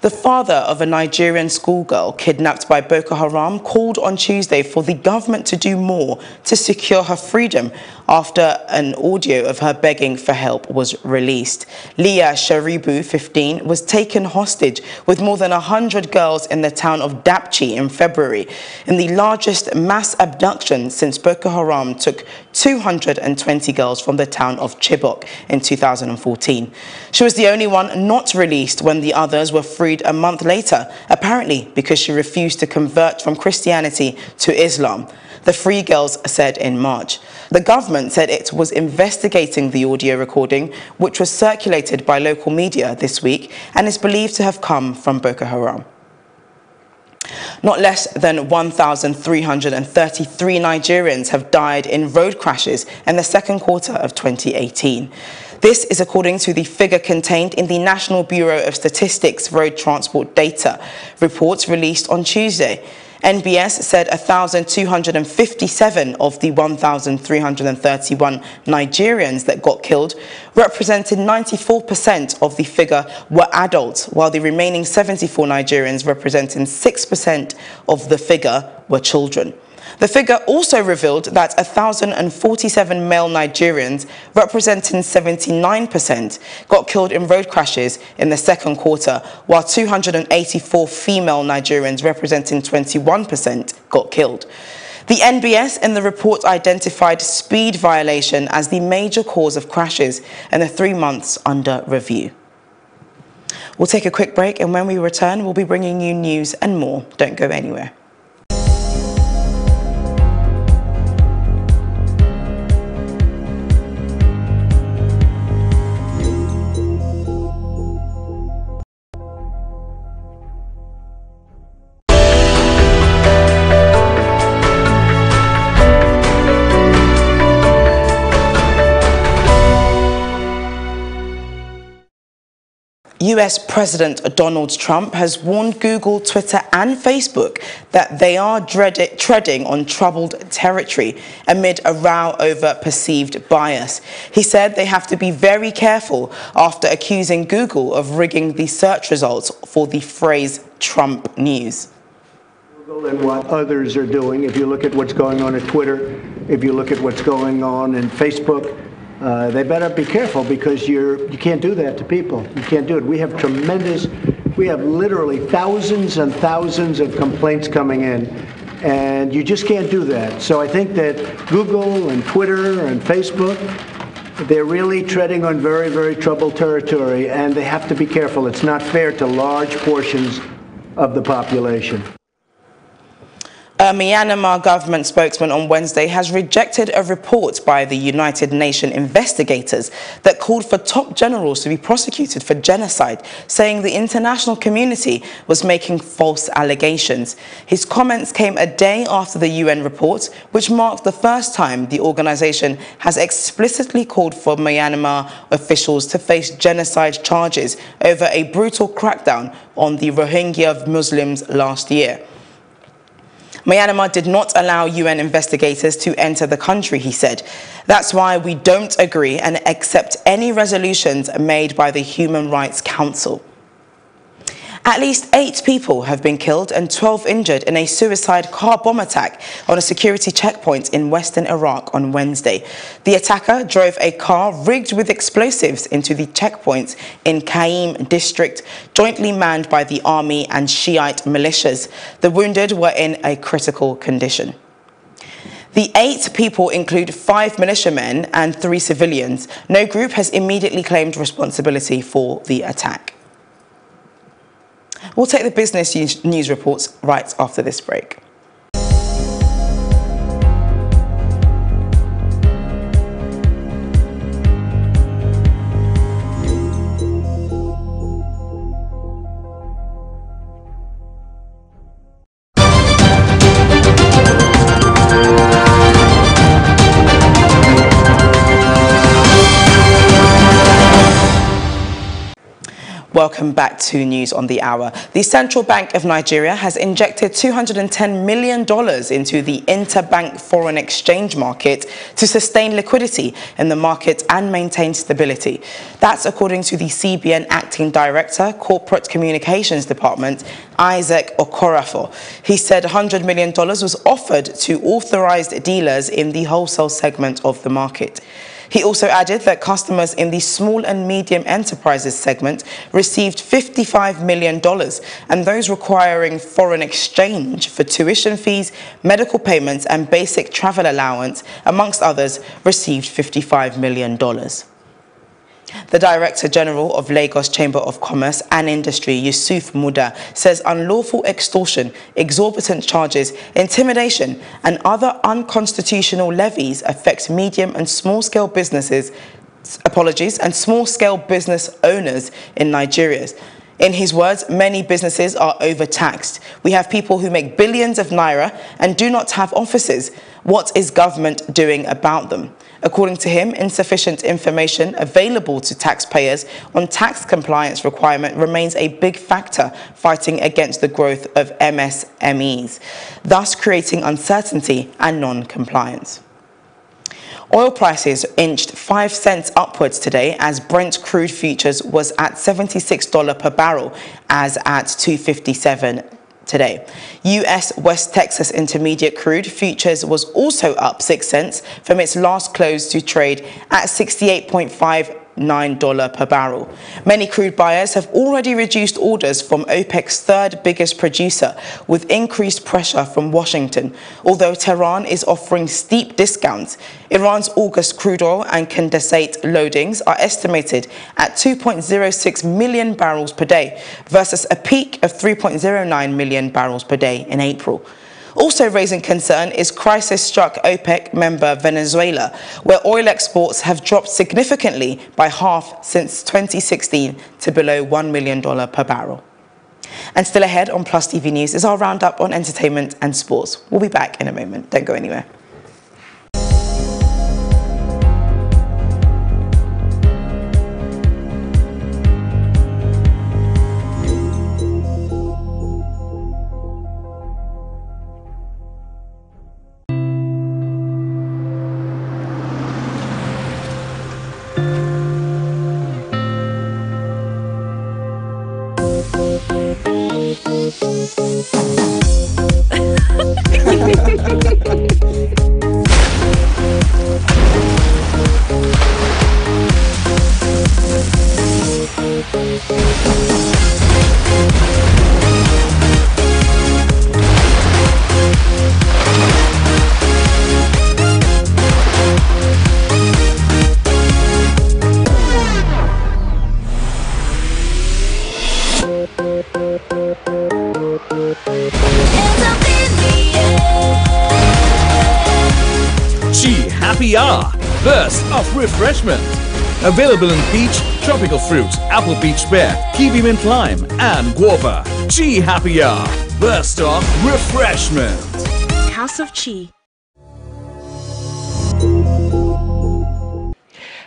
The father of a Nigerian schoolgirl kidnapped by Boko Haram called on Tuesday for the government to do more to secure her freedom after an audio of her begging for help was released. Leah Sharibu, 15, was taken hostage with more than 100 girls in the town of Dapchi in February, in the largest mass abduction since Boko Haram took 220 girls from the town of Chibok in 2014. She was the only one not released when the others were freed a month later, apparently because she refused to convert from Christianity to Islam, the Free Girls said in March. The government said it was investigating the audio recording, which was circulated by local media this week and is believed to have come from Boko Haram. Not less than 1,333 Nigerians have died in road crashes in the second quarter of 2018. This is according to the figure contained in the National Bureau of Statistics Road Transport Data report released on Tuesday. NBS said 1,257 of the 1,331 Nigerians that got killed, represented 94% of the figure, were adults, while the remaining 74 Nigerians, representing 6% of the figure, were children. The figure also revealed that 1,047 male Nigerians, representing 79%, got killed in road crashes in the second quarter, while 284 female Nigerians, representing 21%, got killed. The NBS in the report identified speed violation as the major cause of crashes in the 3 months under review. We'll take a quick break, and when we return, we'll be bringing you news and more. Don't go anywhere. US President Donald Trump has warned Google, Twitter and Facebook that they are treading on troubled territory amid a row over perceived bias. He said they have to be very careful after accusing Google of rigging the search results for the phrase Trump news. And what others are doing, if you look at what's going on at Twitter, if you look at what's going on in Facebook, they better be careful, because you can't do that to people. You can't do it. We have literally thousands and thousands of complaints coming in, and you just can't do that. So I think that Google and Twitter and Facebook, they're really treading on very, very troubled territory, and they have to be careful. It's not fair to large portions of the population. A Myanmar government spokesman on Wednesday has rejected a report by the United Nations investigators that called for top generals to be prosecuted for genocide, saying the international community was making false allegations. His comments came a day after the UN report, which marked the first time the organization has explicitly called for Myanmar officials to face genocide charges over a brutal crackdown on the Rohingya Muslims last year. Myanmar did not allow UN investigators to enter the country, he said. That's why we don't agree and accept any resolutions made by the Human Rights Council. At least 8 people have been killed and 12 injured in a suicide car bomb attack on a security checkpoint in western Iraq on Wednesday. The attacker drove a car rigged with explosives into the checkpoint in Qaim district, jointly manned by the army and Shiite militias. The wounded were in a critical condition. The 8 people include 5 militiamen and 3 civilians. No group has immediately claimed responsibility for the attack. We'll take the business news reports right after this break. Welcome back to News on the Hour. The Central Bank of Nigeria has injected $210 million into the interbank foreign exchange market to sustain liquidity in the market and maintain stability. That's according to the CBN Acting Director, Corporate Communications Department, Isaac Okorafor. He said $100 million was offered to authorized dealers in the wholesale segment of the market. He also added that customers in the small and medium enterprises segment received $55 million, and those requiring foreign exchange for tuition fees, medical payments and basic travel allowance, amongst others, received $55 million. The Director General of Lagos Chamber of Commerce and Industry, Yusuf Muda, says unlawful extortion, exorbitant charges, intimidation and other unconstitutional levies affect medium and small-scale businesses, and small-scale business owners in Nigeria. In his words, many businesses are overtaxed. We have people who make billions of naira and do not have offices. What is government doing about them? According to him, insufficient information available to taxpayers on tax compliance requirement remains a big factor fighting against the growth of MSMEs, thus creating uncertainty and non-compliance. Oil prices inched 5 cents upwards today as Brent crude futures was at $76 per barrel, as at $2.57 today. US West Texas Intermediate crude futures was also up 6 cents from its last close to trade at $68.59 per barrel. Many crude buyers have already reduced orders from OPEC's third biggest producer, with increased pressure from Washington, although Tehran is offering steep discounts. Iran's August crude oil and condensate loadings are estimated at 2.06 million barrels per day versus a peak of 3.09 million barrels per day in April. Also raising concern is crisis-struck OPEC member Venezuela, where oil exports have dropped significantly by half since 2016 to below $1 million per barrel. And still ahead on Plus TV News is our roundup on entertainment and sports. We'll be back in a moment. Don't go anywhere. Burst of refreshment. Available in peach, tropical fruit, apple peach pear, kiwi mint lime, and guava. Chi Happy Hour. Burst of refreshment. House of Chi.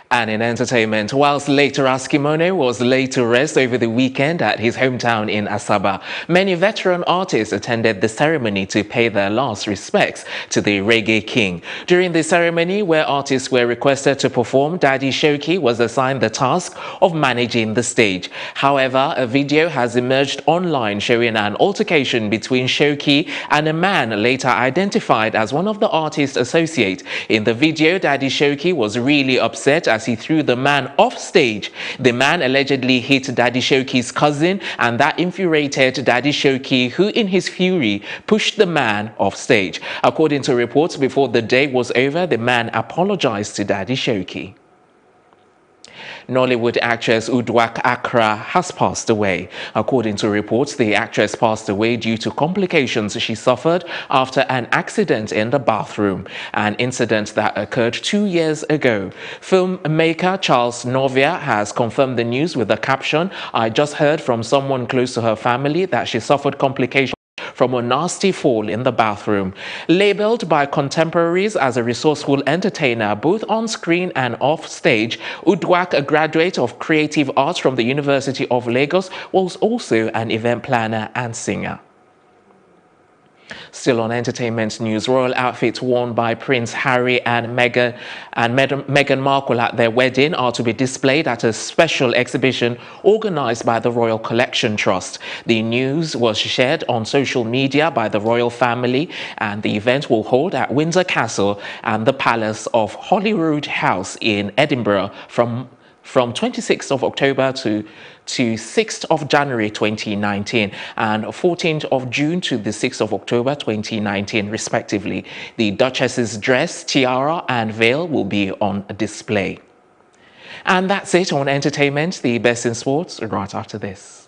And in entertainment, whilst later Askimono was laid to rest over the weekend at his hometown in Asaba, many veteran artists attended the ceremony to pay their last respects to the reggae king. During the ceremony, where artists were requested to perform, Daddy Shoki was assigned the task of managing the stage. However, a video has emerged online showing an altercation between Shoki and a man later identified as one of the artist's associates. In the video, Daddy Shoki was really upset as he threw the man off stage. The man allegedly hit Daddy Shoki's cousin, and that infuriated Daddy Shoki, who in his fury pushed the man off stage. According to reports, before the day was over, the man apologized to Daddy Shoki. Nollywood actress Udwak Accra has passed away. According to reports, the actress passed away due to complications she suffered after an accident in the bathroom, an incident that occurred 2 years ago. Filmmaker Charles Novia has confirmed the news with the caption, "I just heard from someone close to her family that she suffered complications from a nasty fall in the bathroom." Labeled by contemporaries as a resourceful entertainer, both on screen and off stage, Udwak, a graduate of creative arts from the University of Lagos, was also an event planner and singer. Still on entertainment news, royal outfits worn by Prince Harry and Meghan Markle at their wedding are to be displayed at a special exhibition organized by the Royal Collection Trust. The news was shared on social media by the royal family, and the event will hold at Windsor Castle and the Palace of Holyrood House in Edinburgh from 26th of October to 6th of January 2019 and 14th of June to the 6th of October 2019 respectively. The Duchess's dress, tiara and veil will be on display. And that's it on entertainment. The best in sports right after this.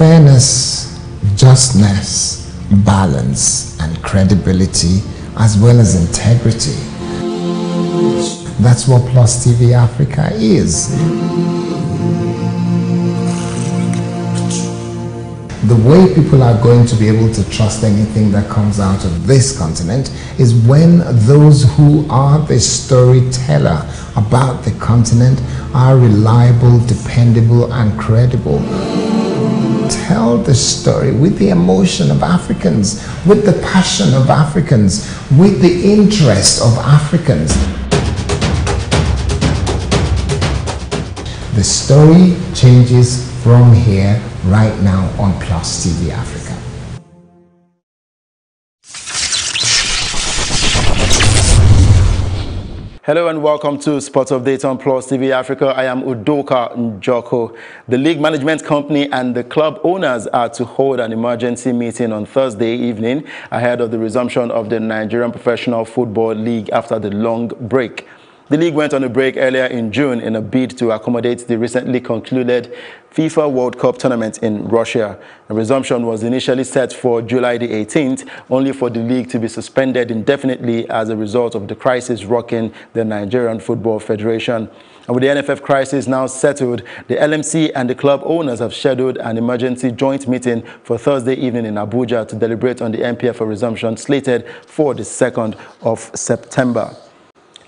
Fairness, justness, balance, and credibility, as well as integrity. That's what Plus TV Africa is. The way people are going to be able to trust anything that comes out of this continent is when those who are the storyteller about the continent are reliable, dependable, and credible. Tell the story with the emotion of Africans, with the passion of Africans, with the interest of Africans. The story changes from here right now on Plus TV Africa. Hello and welcome to Sports Update on Plus TV Africa. I am Udoka Njoko. The league management company and the club owners are to hold an emergency meeting on Thursday evening ahead of the resumption of the Nigerian Professional Football League after the long break. The league went on a break earlier in June in a bid to accommodate the recently concluded FIFA World Cup tournament in Russia. The resumption was initially set for July the 18th, only for the league to be suspended indefinitely as a result of the crisis rocking the Nigerian Football Federation. And with the NFF crisis now settled, the LMC and the club owners have scheduled an emergency joint meeting for Thursday evening in Abuja to deliberate on the NPFL resumption slated for the 2nd of September.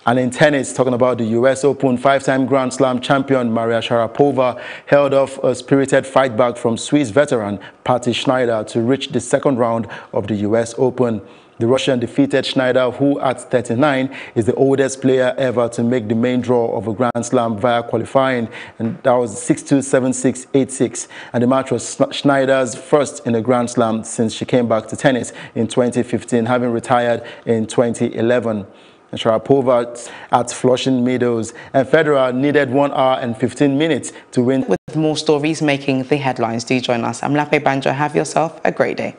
And in tennis, talking about the US Open, 5-time Grand Slam champion Maria Sharapova held off a spirited fight back from Swiss veteran Patty Schneider to reach the second round of the US Open. The Russian defeated Schneider, who at 39 is the oldest player ever to make the main draw of a Grand Slam via qualifying, and that was 6-2, 7-6, 8-6. And the match was Schneider's first in a Grand Slam since she came back to tennis in 2015, having retired in 2011. And Sharapova at Flushing Meadows, and Federer needed 1 hour and 15 minutes to win. With more stories making the headlines, do join us. I'm Lape Banjo. Have yourself a great day.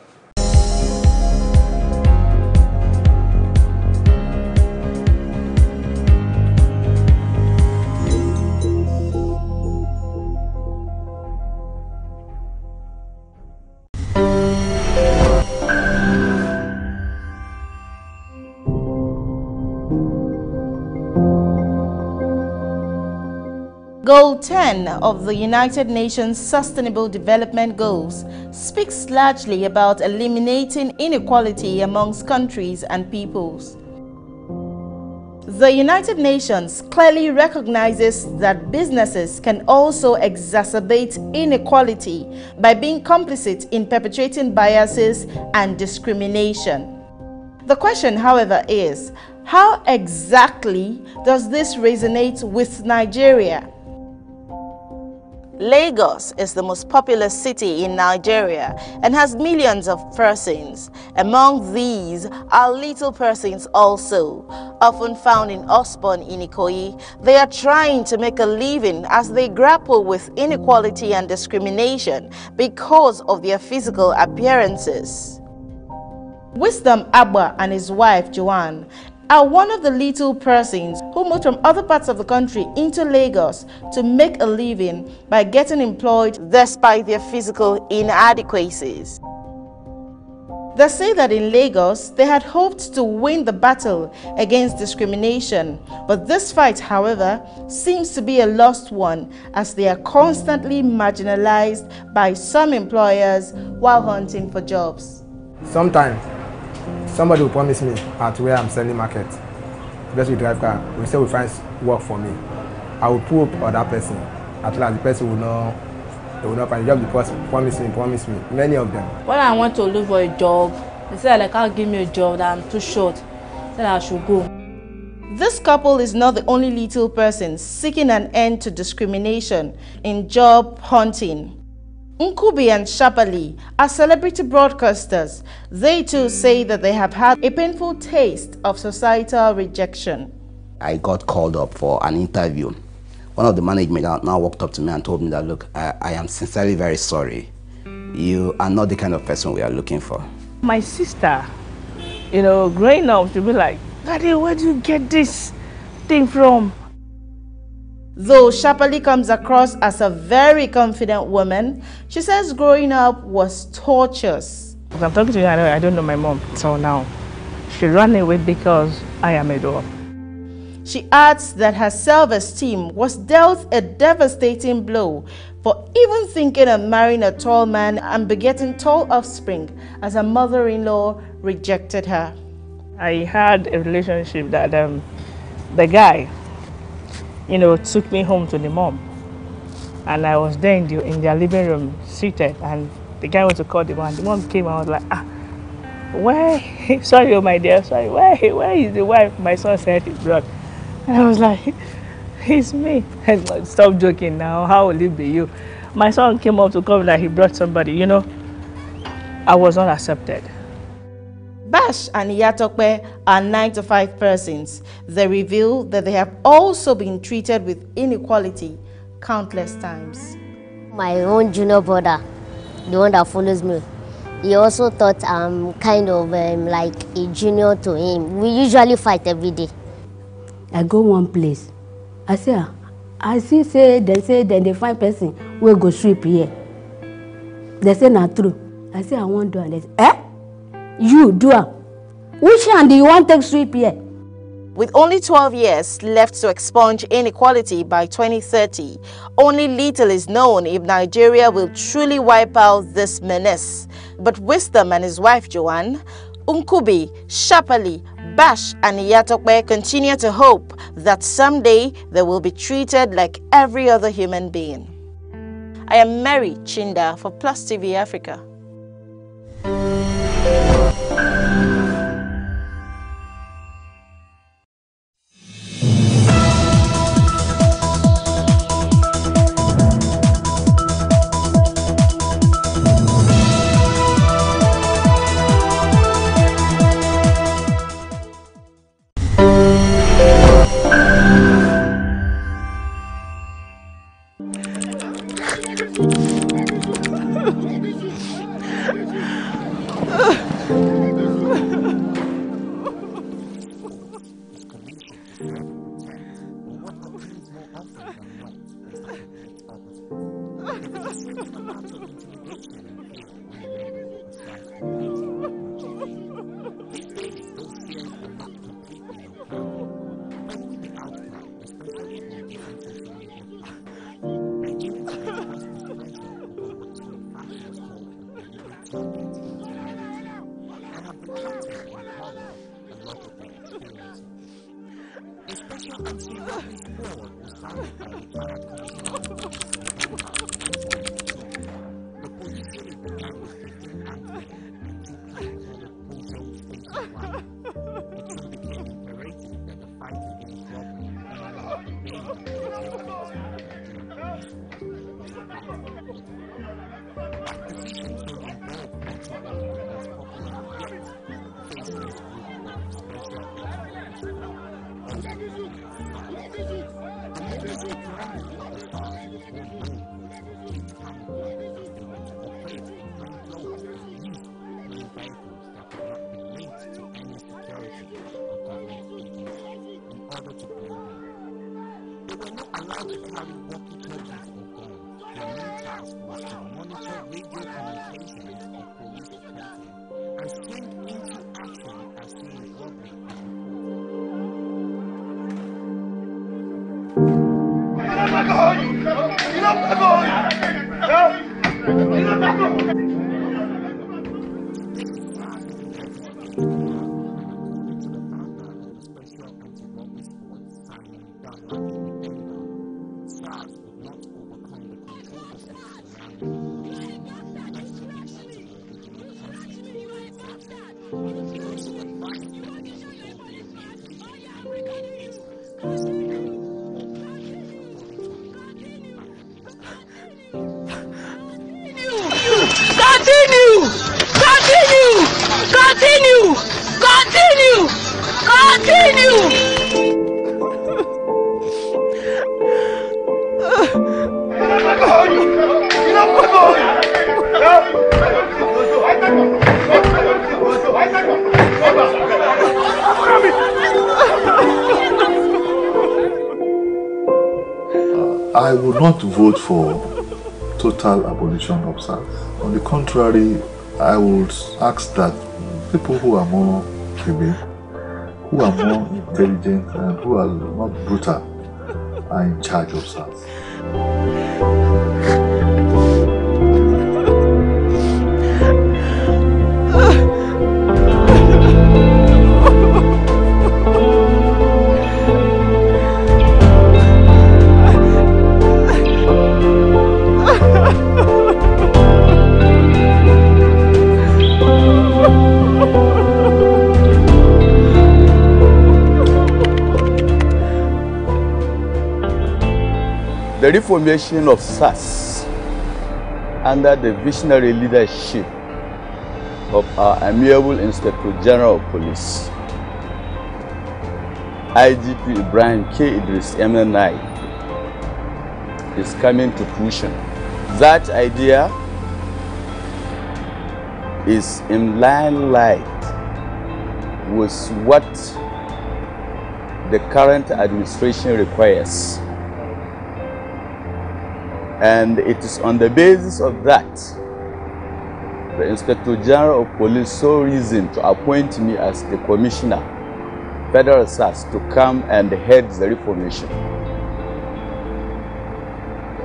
Goal 10 of the United Nations Sustainable Development Goals speaks largely about eliminating inequality amongst countries and peoples. The United Nations clearly recognizes that businesses can also exacerbate inequality by being complicit in perpetrating biases and discrimination. The question, however, is, how exactly does this resonate with Nigeria? Lagos is the most populous city in Nigeria and has millions of persons. Among these are little persons also, often found in Osborn in Ikoyi. They are trying to make a living as they grapple with inequality and discrimination because of their physical appearances. Wisdom Abba and his wife Joanne are one of the little persons who moved from other parts of the country into Lagos to make a living by getting employed despite their physical inadequacies. They say that in Lagos, they had hoped to win the battle against discrimination, but this fight, however, seems to be a lost one as they are constantly marginalized by some employers while hunting for jobs. Sometimes, somebody will promise me at where I'm selling market. Just with drive car, we say we find work for me. I will pull up other person. At last, the person will not. They will not find job because promise me. Many of them. When I want to look for a job, they say they can't give me a job that I'm too short. Then I should go. This couple is not the only little person seeking an end to discrimination in job hunting. Nkubi and Shapali are celebrity broadcasters. They too say that they have had a painful taste of societal rejection. I got called up for an interview. One of the management now walked up to me and told me that, look, I am sincerely very sorry. You are not the kind of person we are looking for. My sister, growing up, she'll be like, Daddy, where do you get this thing from? Though Shapali comes across as a very confident woman, she says growing up was torturous. As I'm talking to you, I don't know my mom until now. She ran away because I am a dog. She adds that her self-esteem was dealt a devastating blow for even thinking of marrying a tall man and begetting tall offspring, as her mother-in-law rejected her. I had a relationship that the guy, took me home to the mom. And I was there in their living room, seated, and the guy went to call the mom. The mom came and I was like, where? Sorry, oh my dear, sorry. Where is the wife? My son said he brought. And I was like, it's me. And stop joking now, how will it be you? My son came up to come that he brought somebody, I was not accepted. Bash and Iyatokpe are 9-to-5 persons. They reveal that they have also been treated with inequality countless times. My own junior brother, the one that follows me, he also thought I'm kind of like a junior to him. We usually fight every day. I go one place. I say then they find person will go sweep here. They say not true. I say I won't do it. You do it. Which hand do you want to take sweep here? With only 12 years left to expunge inequality by 2030, only little is known if Nigeria will truly wipe out this menace. But Wisdom and his wife Joanne, Nkubi, Shapali, Bash and Iyatope continue to hope that someday they will be treated like every other human being. I am Mary Chinda for Plus TV Africa. I would not vote for total abolition of SARS. On the contrary, I would ask that people who are more humane, who are more intelligent, and who are not brutal are in charge of SARS. The reformation of SARS under the visionary leadership of our amiable Inspector General of Police, IGP Ibrahim K. Idris MNI, is coming to fruition. That idea is in line with what the current administration requires. And it is on the basis of that the Inspector General of Police saw reason to appoint me as the Commissioner, Federal SARS, to come and head the reformation.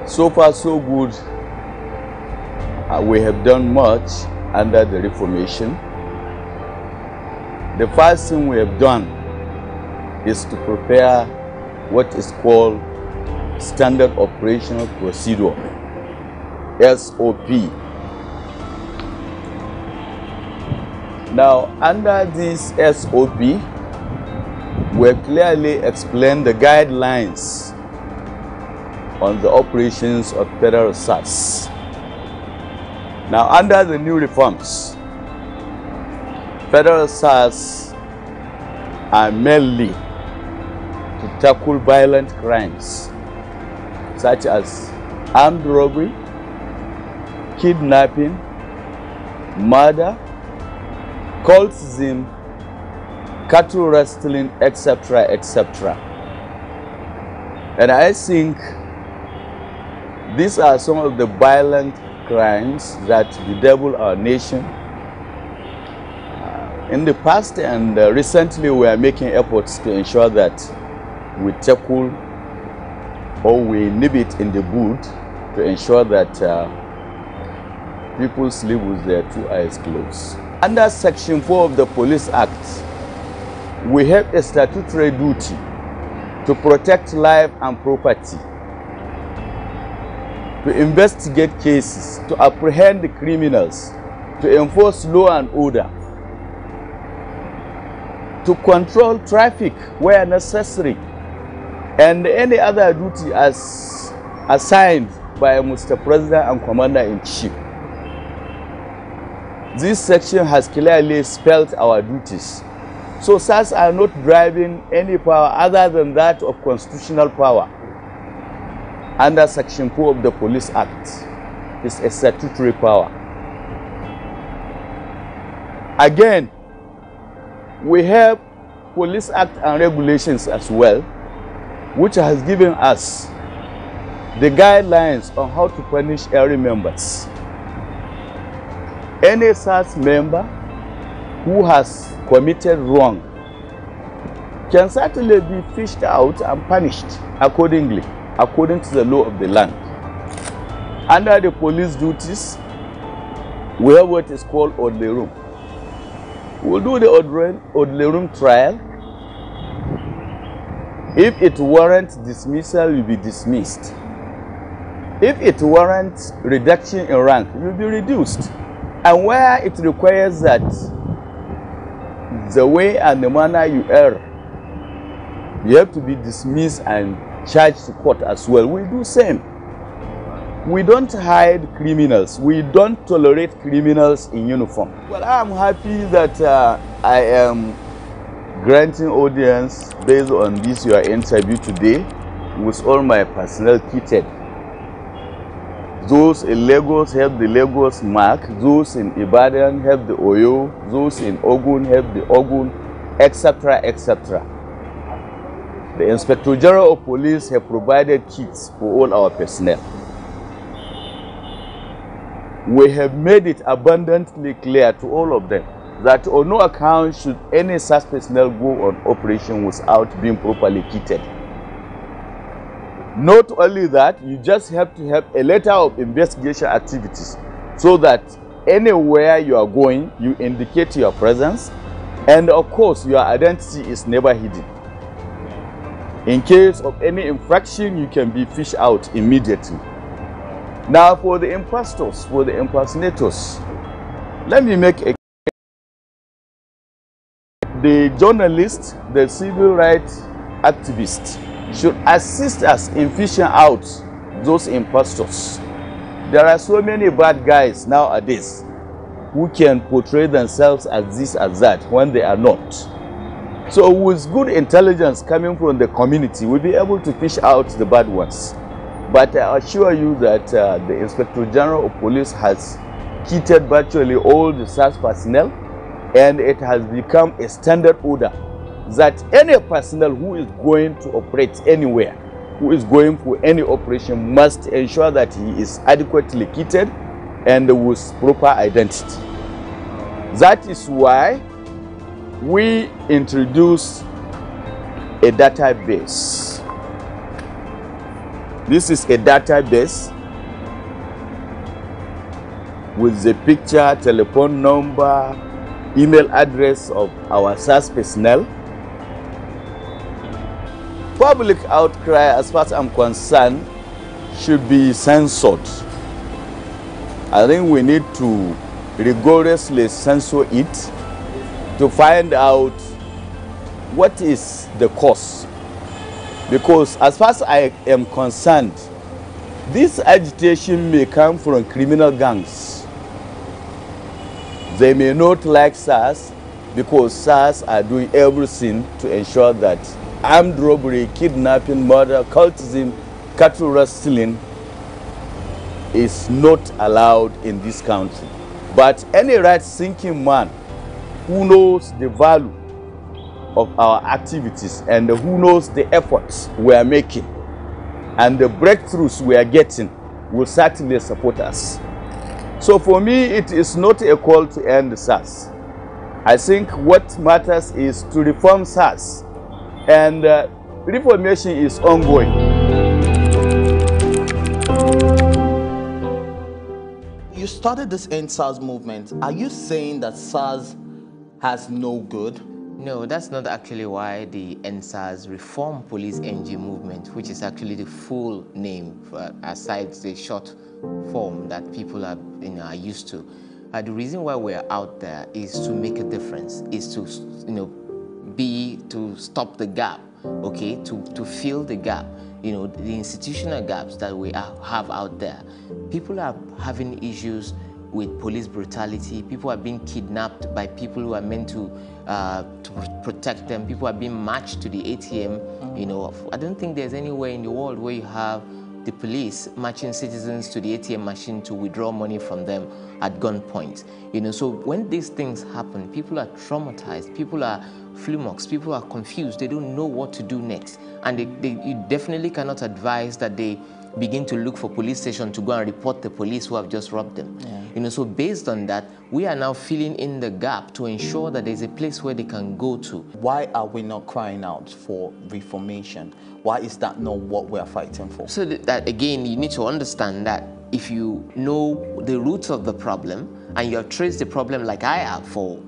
So far, so good. We have done much under the reformation. the first thing we have done is to prepare what is called Standard Operational Procedure, SOP. Now, under this SOP, we clearly explain the guidelines on the operations of federal SARS. Now, under the new reforms, federal SARS are mainly to tackle violent crimes such as armed robbery, kidnapping, murder, cultism, cattle rustling, etc., etc. And I think these are some of the violent crimes that bedevil our nation. In the past and recently, we are making efforts to ensure that we tackle or we nip it in the bud to ensure that people sleep with their two eyes closed. Under Section 4 of the Police Act, we have a statutory duty to protect life and property, to investigate cases, to apprehend the criminals, to enforce law and order, to control traffic where necessary, and any other duty as assigned by Mr. President and Commander-in-Chief. This section has clearly spelled our duties. So SARS are not driving any power other than that of constitutional power. Under Section 4 of the Police Act is a statutory power. Again, we have Police Act and regulations as well, which has given us the guidelines on how to punish area members. Any SARS member who has committed wrong can certainly be fished out and punished accordingly, according to the law of the land. Under the police duties, we have what is called orderly room. We'll do the orderly room trial. If it warrants dismissal, you'll be dismissed. If it warrants reduction in rank, you'll be reduced. And where it requires that the way and the manner you err, you have to be dismissed and charged to court as well. We do same. We don't hide criminals. We don't tolerate criminals in uniform. Well, I'm happy that I am granting audience based on this your interview today with all my personnel kitted. Those in Lagos have the Lagos mark, those in Ibadan have the Oyo, those in Ogun have the Ogun, etc., etc. The Inspector General of Police have provided kits for all our personnel. We have made it abundantly clear to all of them that on no account should any such personnel go on operation without being properly kitted. Not only that, you just have to have a letter of investigation activities so that anywhere you are going, you indicate your presence, and of course your identity is never hidden. In case of any infraction, you can be fished out immediately. Now for the impostors, for the impersonators, let me make a the journalists, the civil rights activists should assist us in fishing out those impostors. There are so many bad guys nowadays who can portray themselves as this, as that, when they are not. So with good intelligence coming from the community, we'll be able to fish out the bad ones. But I assure you that the Inspector General of Police has kitted virtually all the SARS personnel, and it has become a standard order that any personnel who is going to operate anywhere, who is going for any operation, must ensure that he is adequately kitted and with proper identity. That is why we introduced a database. This is a database with the picture, telephone number, email address of our SARS personnel. Public outcry, as far as I'm concerned, should be censored. I think we need to rigorously censor it to find out what is the cause. Because as far as I am concerned, this agitation may come from criminal gangs. They may not like SARS because SARS are doing everything to ensure that armed robbery, kidnapping, murder, cultism, cattle rustling is not allowed in this country. But any right-thinking man who knows the value of our activities and who knows the efforts we are making and the breakthroughs we are getting will certainly support us. So for me, it is not a call to end SARS. I think what matters is to reform SARS, and reformation is ongoing. You started this End SARS movement. Are you saying that SARS has no good? No, that's not actually why the End SARS Reform Police NG movement, which is actually the full name, aside the short form that people are, are used to. The reason why we're out there is to make a difference, is to, to stop the gap, okay, to fill the gap, the institutional gaps that we have out there. People are having issues with police brutality. People are being kidnapped by people who are meant to protect them. People are being marched to the ATM. I don't think there's anywhere in the world where you have the police marching citizens to the ATM machine to withdraw money from them at gunpoint. So when these things happen, people are traumatized, people are flummoxed, people are confused, they don't know what to do next. And you definitely cannot advise that they begin to look for police station to go and report the police who have just robbed them. Yeah. So based on that, we are now filling in the gap to ensure that there's a place where they can go to. Why are we not crying out for reformation? Why is that not what we are fighting for? So that again, you need to understand that if you know the roots of the problem and you have traced the problem like I have for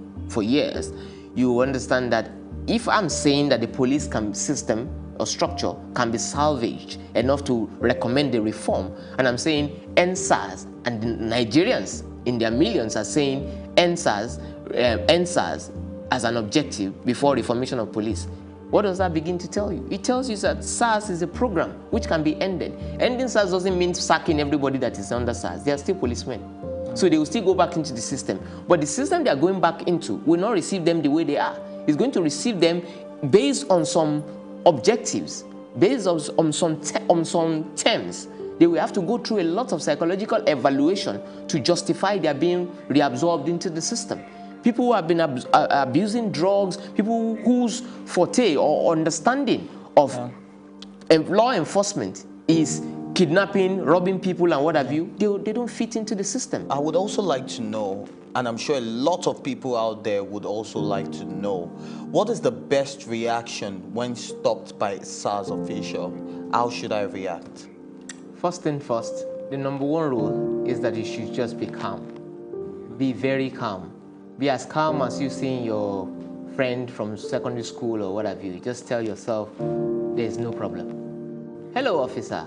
years, you understand that if I'm saying that the police system or structure can be salvaged enough to recommend the reform, and I'm saying end SARS, and the Nigerians in their millions are saying end SARS as an objective before reformation of police, what does that begin to tell you? It tells you that SARS is a program which can be ended. Ending SARS doesn't mean sacking everybody that is under SARS. They are still policemen. So they will still go back into the system. But the system they are going back into will not receive them the way they are. It's going to receive them based on some objectives, based on some terms. They will have to go through a lot of psychological evaluation to justify their being reabsorbed into the system. People who have been abusing drugs, people whose forte or understanding of law enforcement is kidnapping, robbing people and what have you, they don't fit into the system. I would also like to know, and I'm sure a lot of people out there would also like to know, what is the best reaction when stopped by a SARS official? How should I react? First thing first, the number one rule is that you should just be calm. Be very calm. Be as calm as you seeing your friend from secondary school or what have you. Just tell yourself, there's no problem. Hello, officer.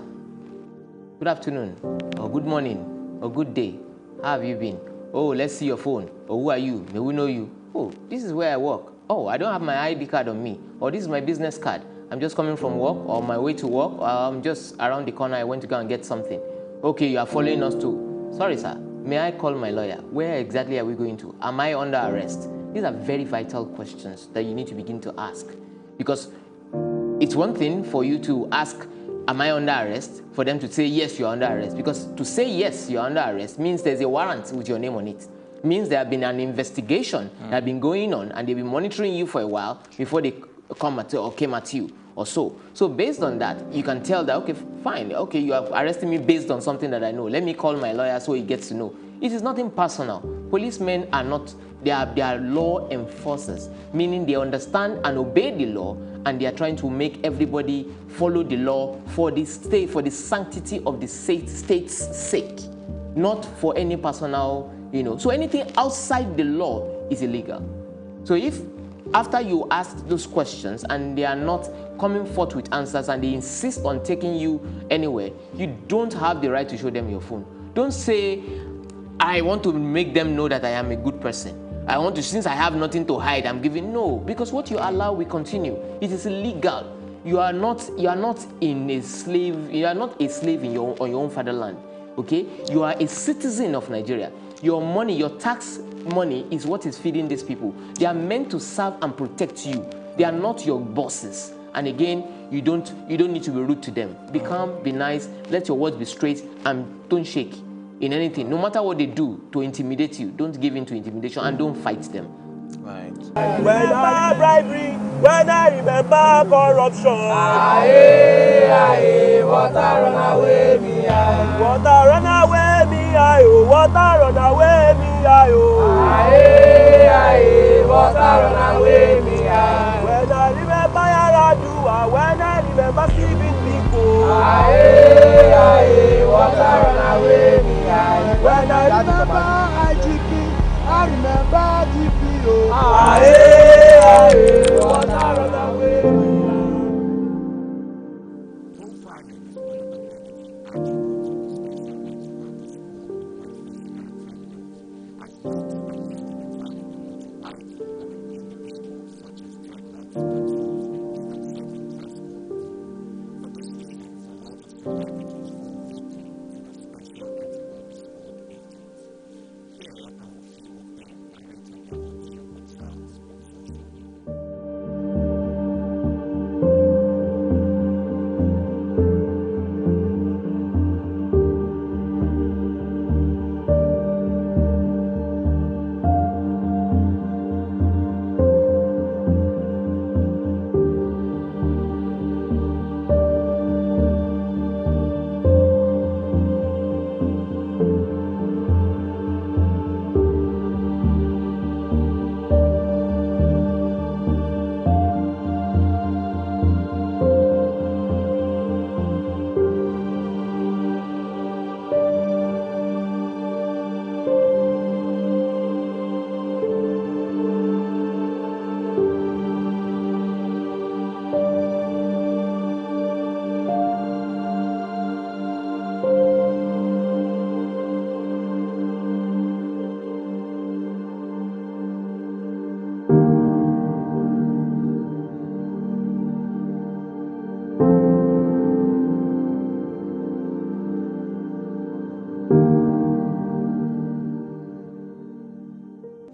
Good afternoon, or good morning, or good day. How have you been? Oh, let's see your phone. Or who are you? May we know you? Oh, this is where I work. Oh, I don't have my ID card on me. Or this is my business card. I'm just coming from work, or my way to work, or I'm just around the corner. I went to go and get something. Okay, you are following us too. Sorry, sir. May I call my lawyer? Where exactly are we going to? Am I under arrest? These are very vital questions that you need to begin to ask. Because it's one thing for you to ask, am I under arrest? For them to say, yes, you're under arrest. Because to say, yes, you're under arrest means there's a warrant with your name on it. Means there have been an investigation that have been going on and they've been monitoring you for a while before they come at you or came at you or so. So based on that, you can tell that, okay, fine, okay, you have arrested me based on something that I know. Let me call my lawyer so he gets to know. It is nothing personal. Policemen are not, they are law enforcers, meaning they understand and obey the law, and they are trying to make everybody follow the law for the state, for the sanctity of the state's sake, not for any personal, So anything outside the law is illegal. So if after you ask those questions and they are not coming forth with answers and they insist on taking you anywhere, you don't have the right to show them your phone. Don't say, I want to make them know that I am a good person. I want to, since I have nothing to hide, I'm giving. No, because what you allow will continue. It is illegal. You are not in a slave. You are not a slave in your own fatherland. Okay, you are a citizen of Nigeria. Your money, your tax money, is what is feeding these people. They are meant to serve and protect you. They are not your bosses. And again, you don't need to be rude to them. Be calm, be nice. Let your words be straight, and don't shake in anything. No matter what they do to intimidate you, don't give in to intimidation and don't fight them. Right. When I bribery, when I remember corruption. Aye, aye, water run away me, aye. Water run away me, aye, oh. Water run away me, aye, oh. Aye, aye, water run away me, aye. When I remember Yaradua, when I remember Stephen Biko. Aye, aye, water run away me, aye. When I remember IGP, I remember DPO. Aye, aye, water run away me, aye.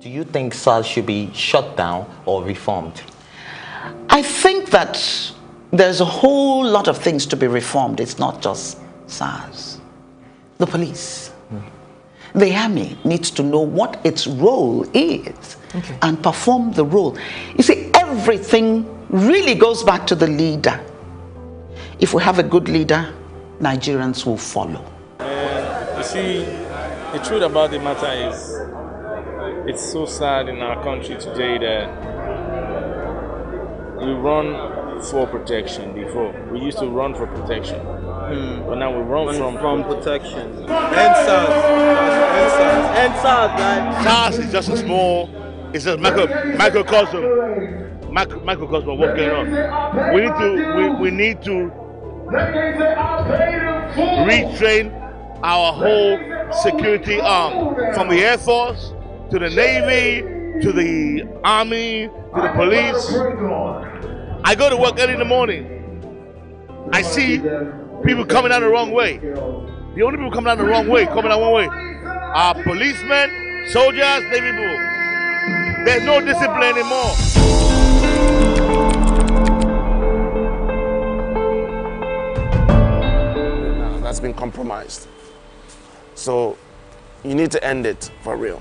Do you think SARS should be shut down or reformed? I think that there's a whole lot of things to be reformed. It's not just SARS. The police, the army needs to know what its role is and perform the role. You see, everything really goes back to the leader. If we have a good leader, Nigerians will follow. You see, the truth about the matter is, it's so sad in our country today that we run for protection before. We used to run for protection. But now we run from protection. End SARS, right? SARS is just a small, it's a microcosm of what's going on. We need to retrain our whole security arm, from the Air Force to the Navy, to the Army, to the police. I go to work early in the morning. I see people coming out the wrong way. The only people coming out the wrong way, are policemen, soldiers, Navy people. There's no discipline anymore. That's been compromised. So you need to end it for real.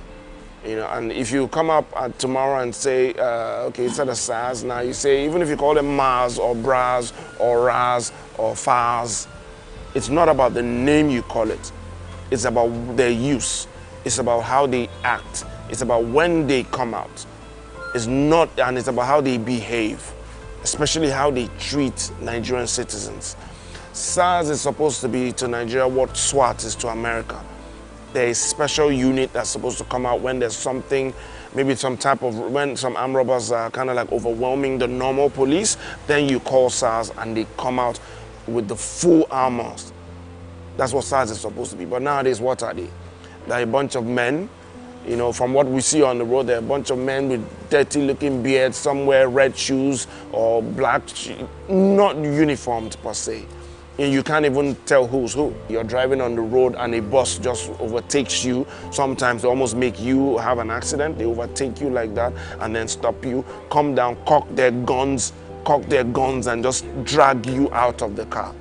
You know, and if you come up tomorrow and say, okay, instead of SARS, now you say, even if you call them Mars or Bras or Raz or FARS, it's not about the name you call it. It's about their use. It's about how they act. It's about when they come out. It's about how they behave, especially how they treat Nigerian citizens. SARS is supposed to be to Nigeria what SWAT is to America. There is a special unit that's supposed to come out when there's something maybe some type of, when some armed robbers are kind of like overwhelming the normal police, then you call SARS and they come out with the full armors. That's what SARS is supposed to be. But nowadays, what are they? They're a bunch of men. You know, from what we see on the road, there are a bunch of men with dirty-looking beards, some wear red shoes or black, not uniformed per se. And you can't even tell who's who. You're driving on the road and a bus just overtakes you. Sometimes they almost make you have an accident. They overtake you like that and then stop you, come down, cock their guns and just drag you out of the car.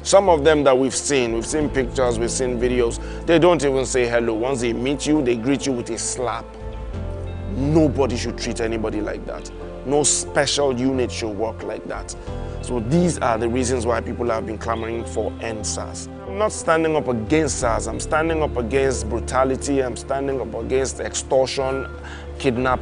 Some of them that we've seen pictures, we've seen videos, they don't even say hello. Once they meet you, they greet you with a slap. Nobody should treat anybody like that. No special unit should work like that. So these are the reasons why people have been clamoring for end SARS. I'm not standing up against SARS. I'm standing up against brutality. I'm standing up against extortion, kidnapping.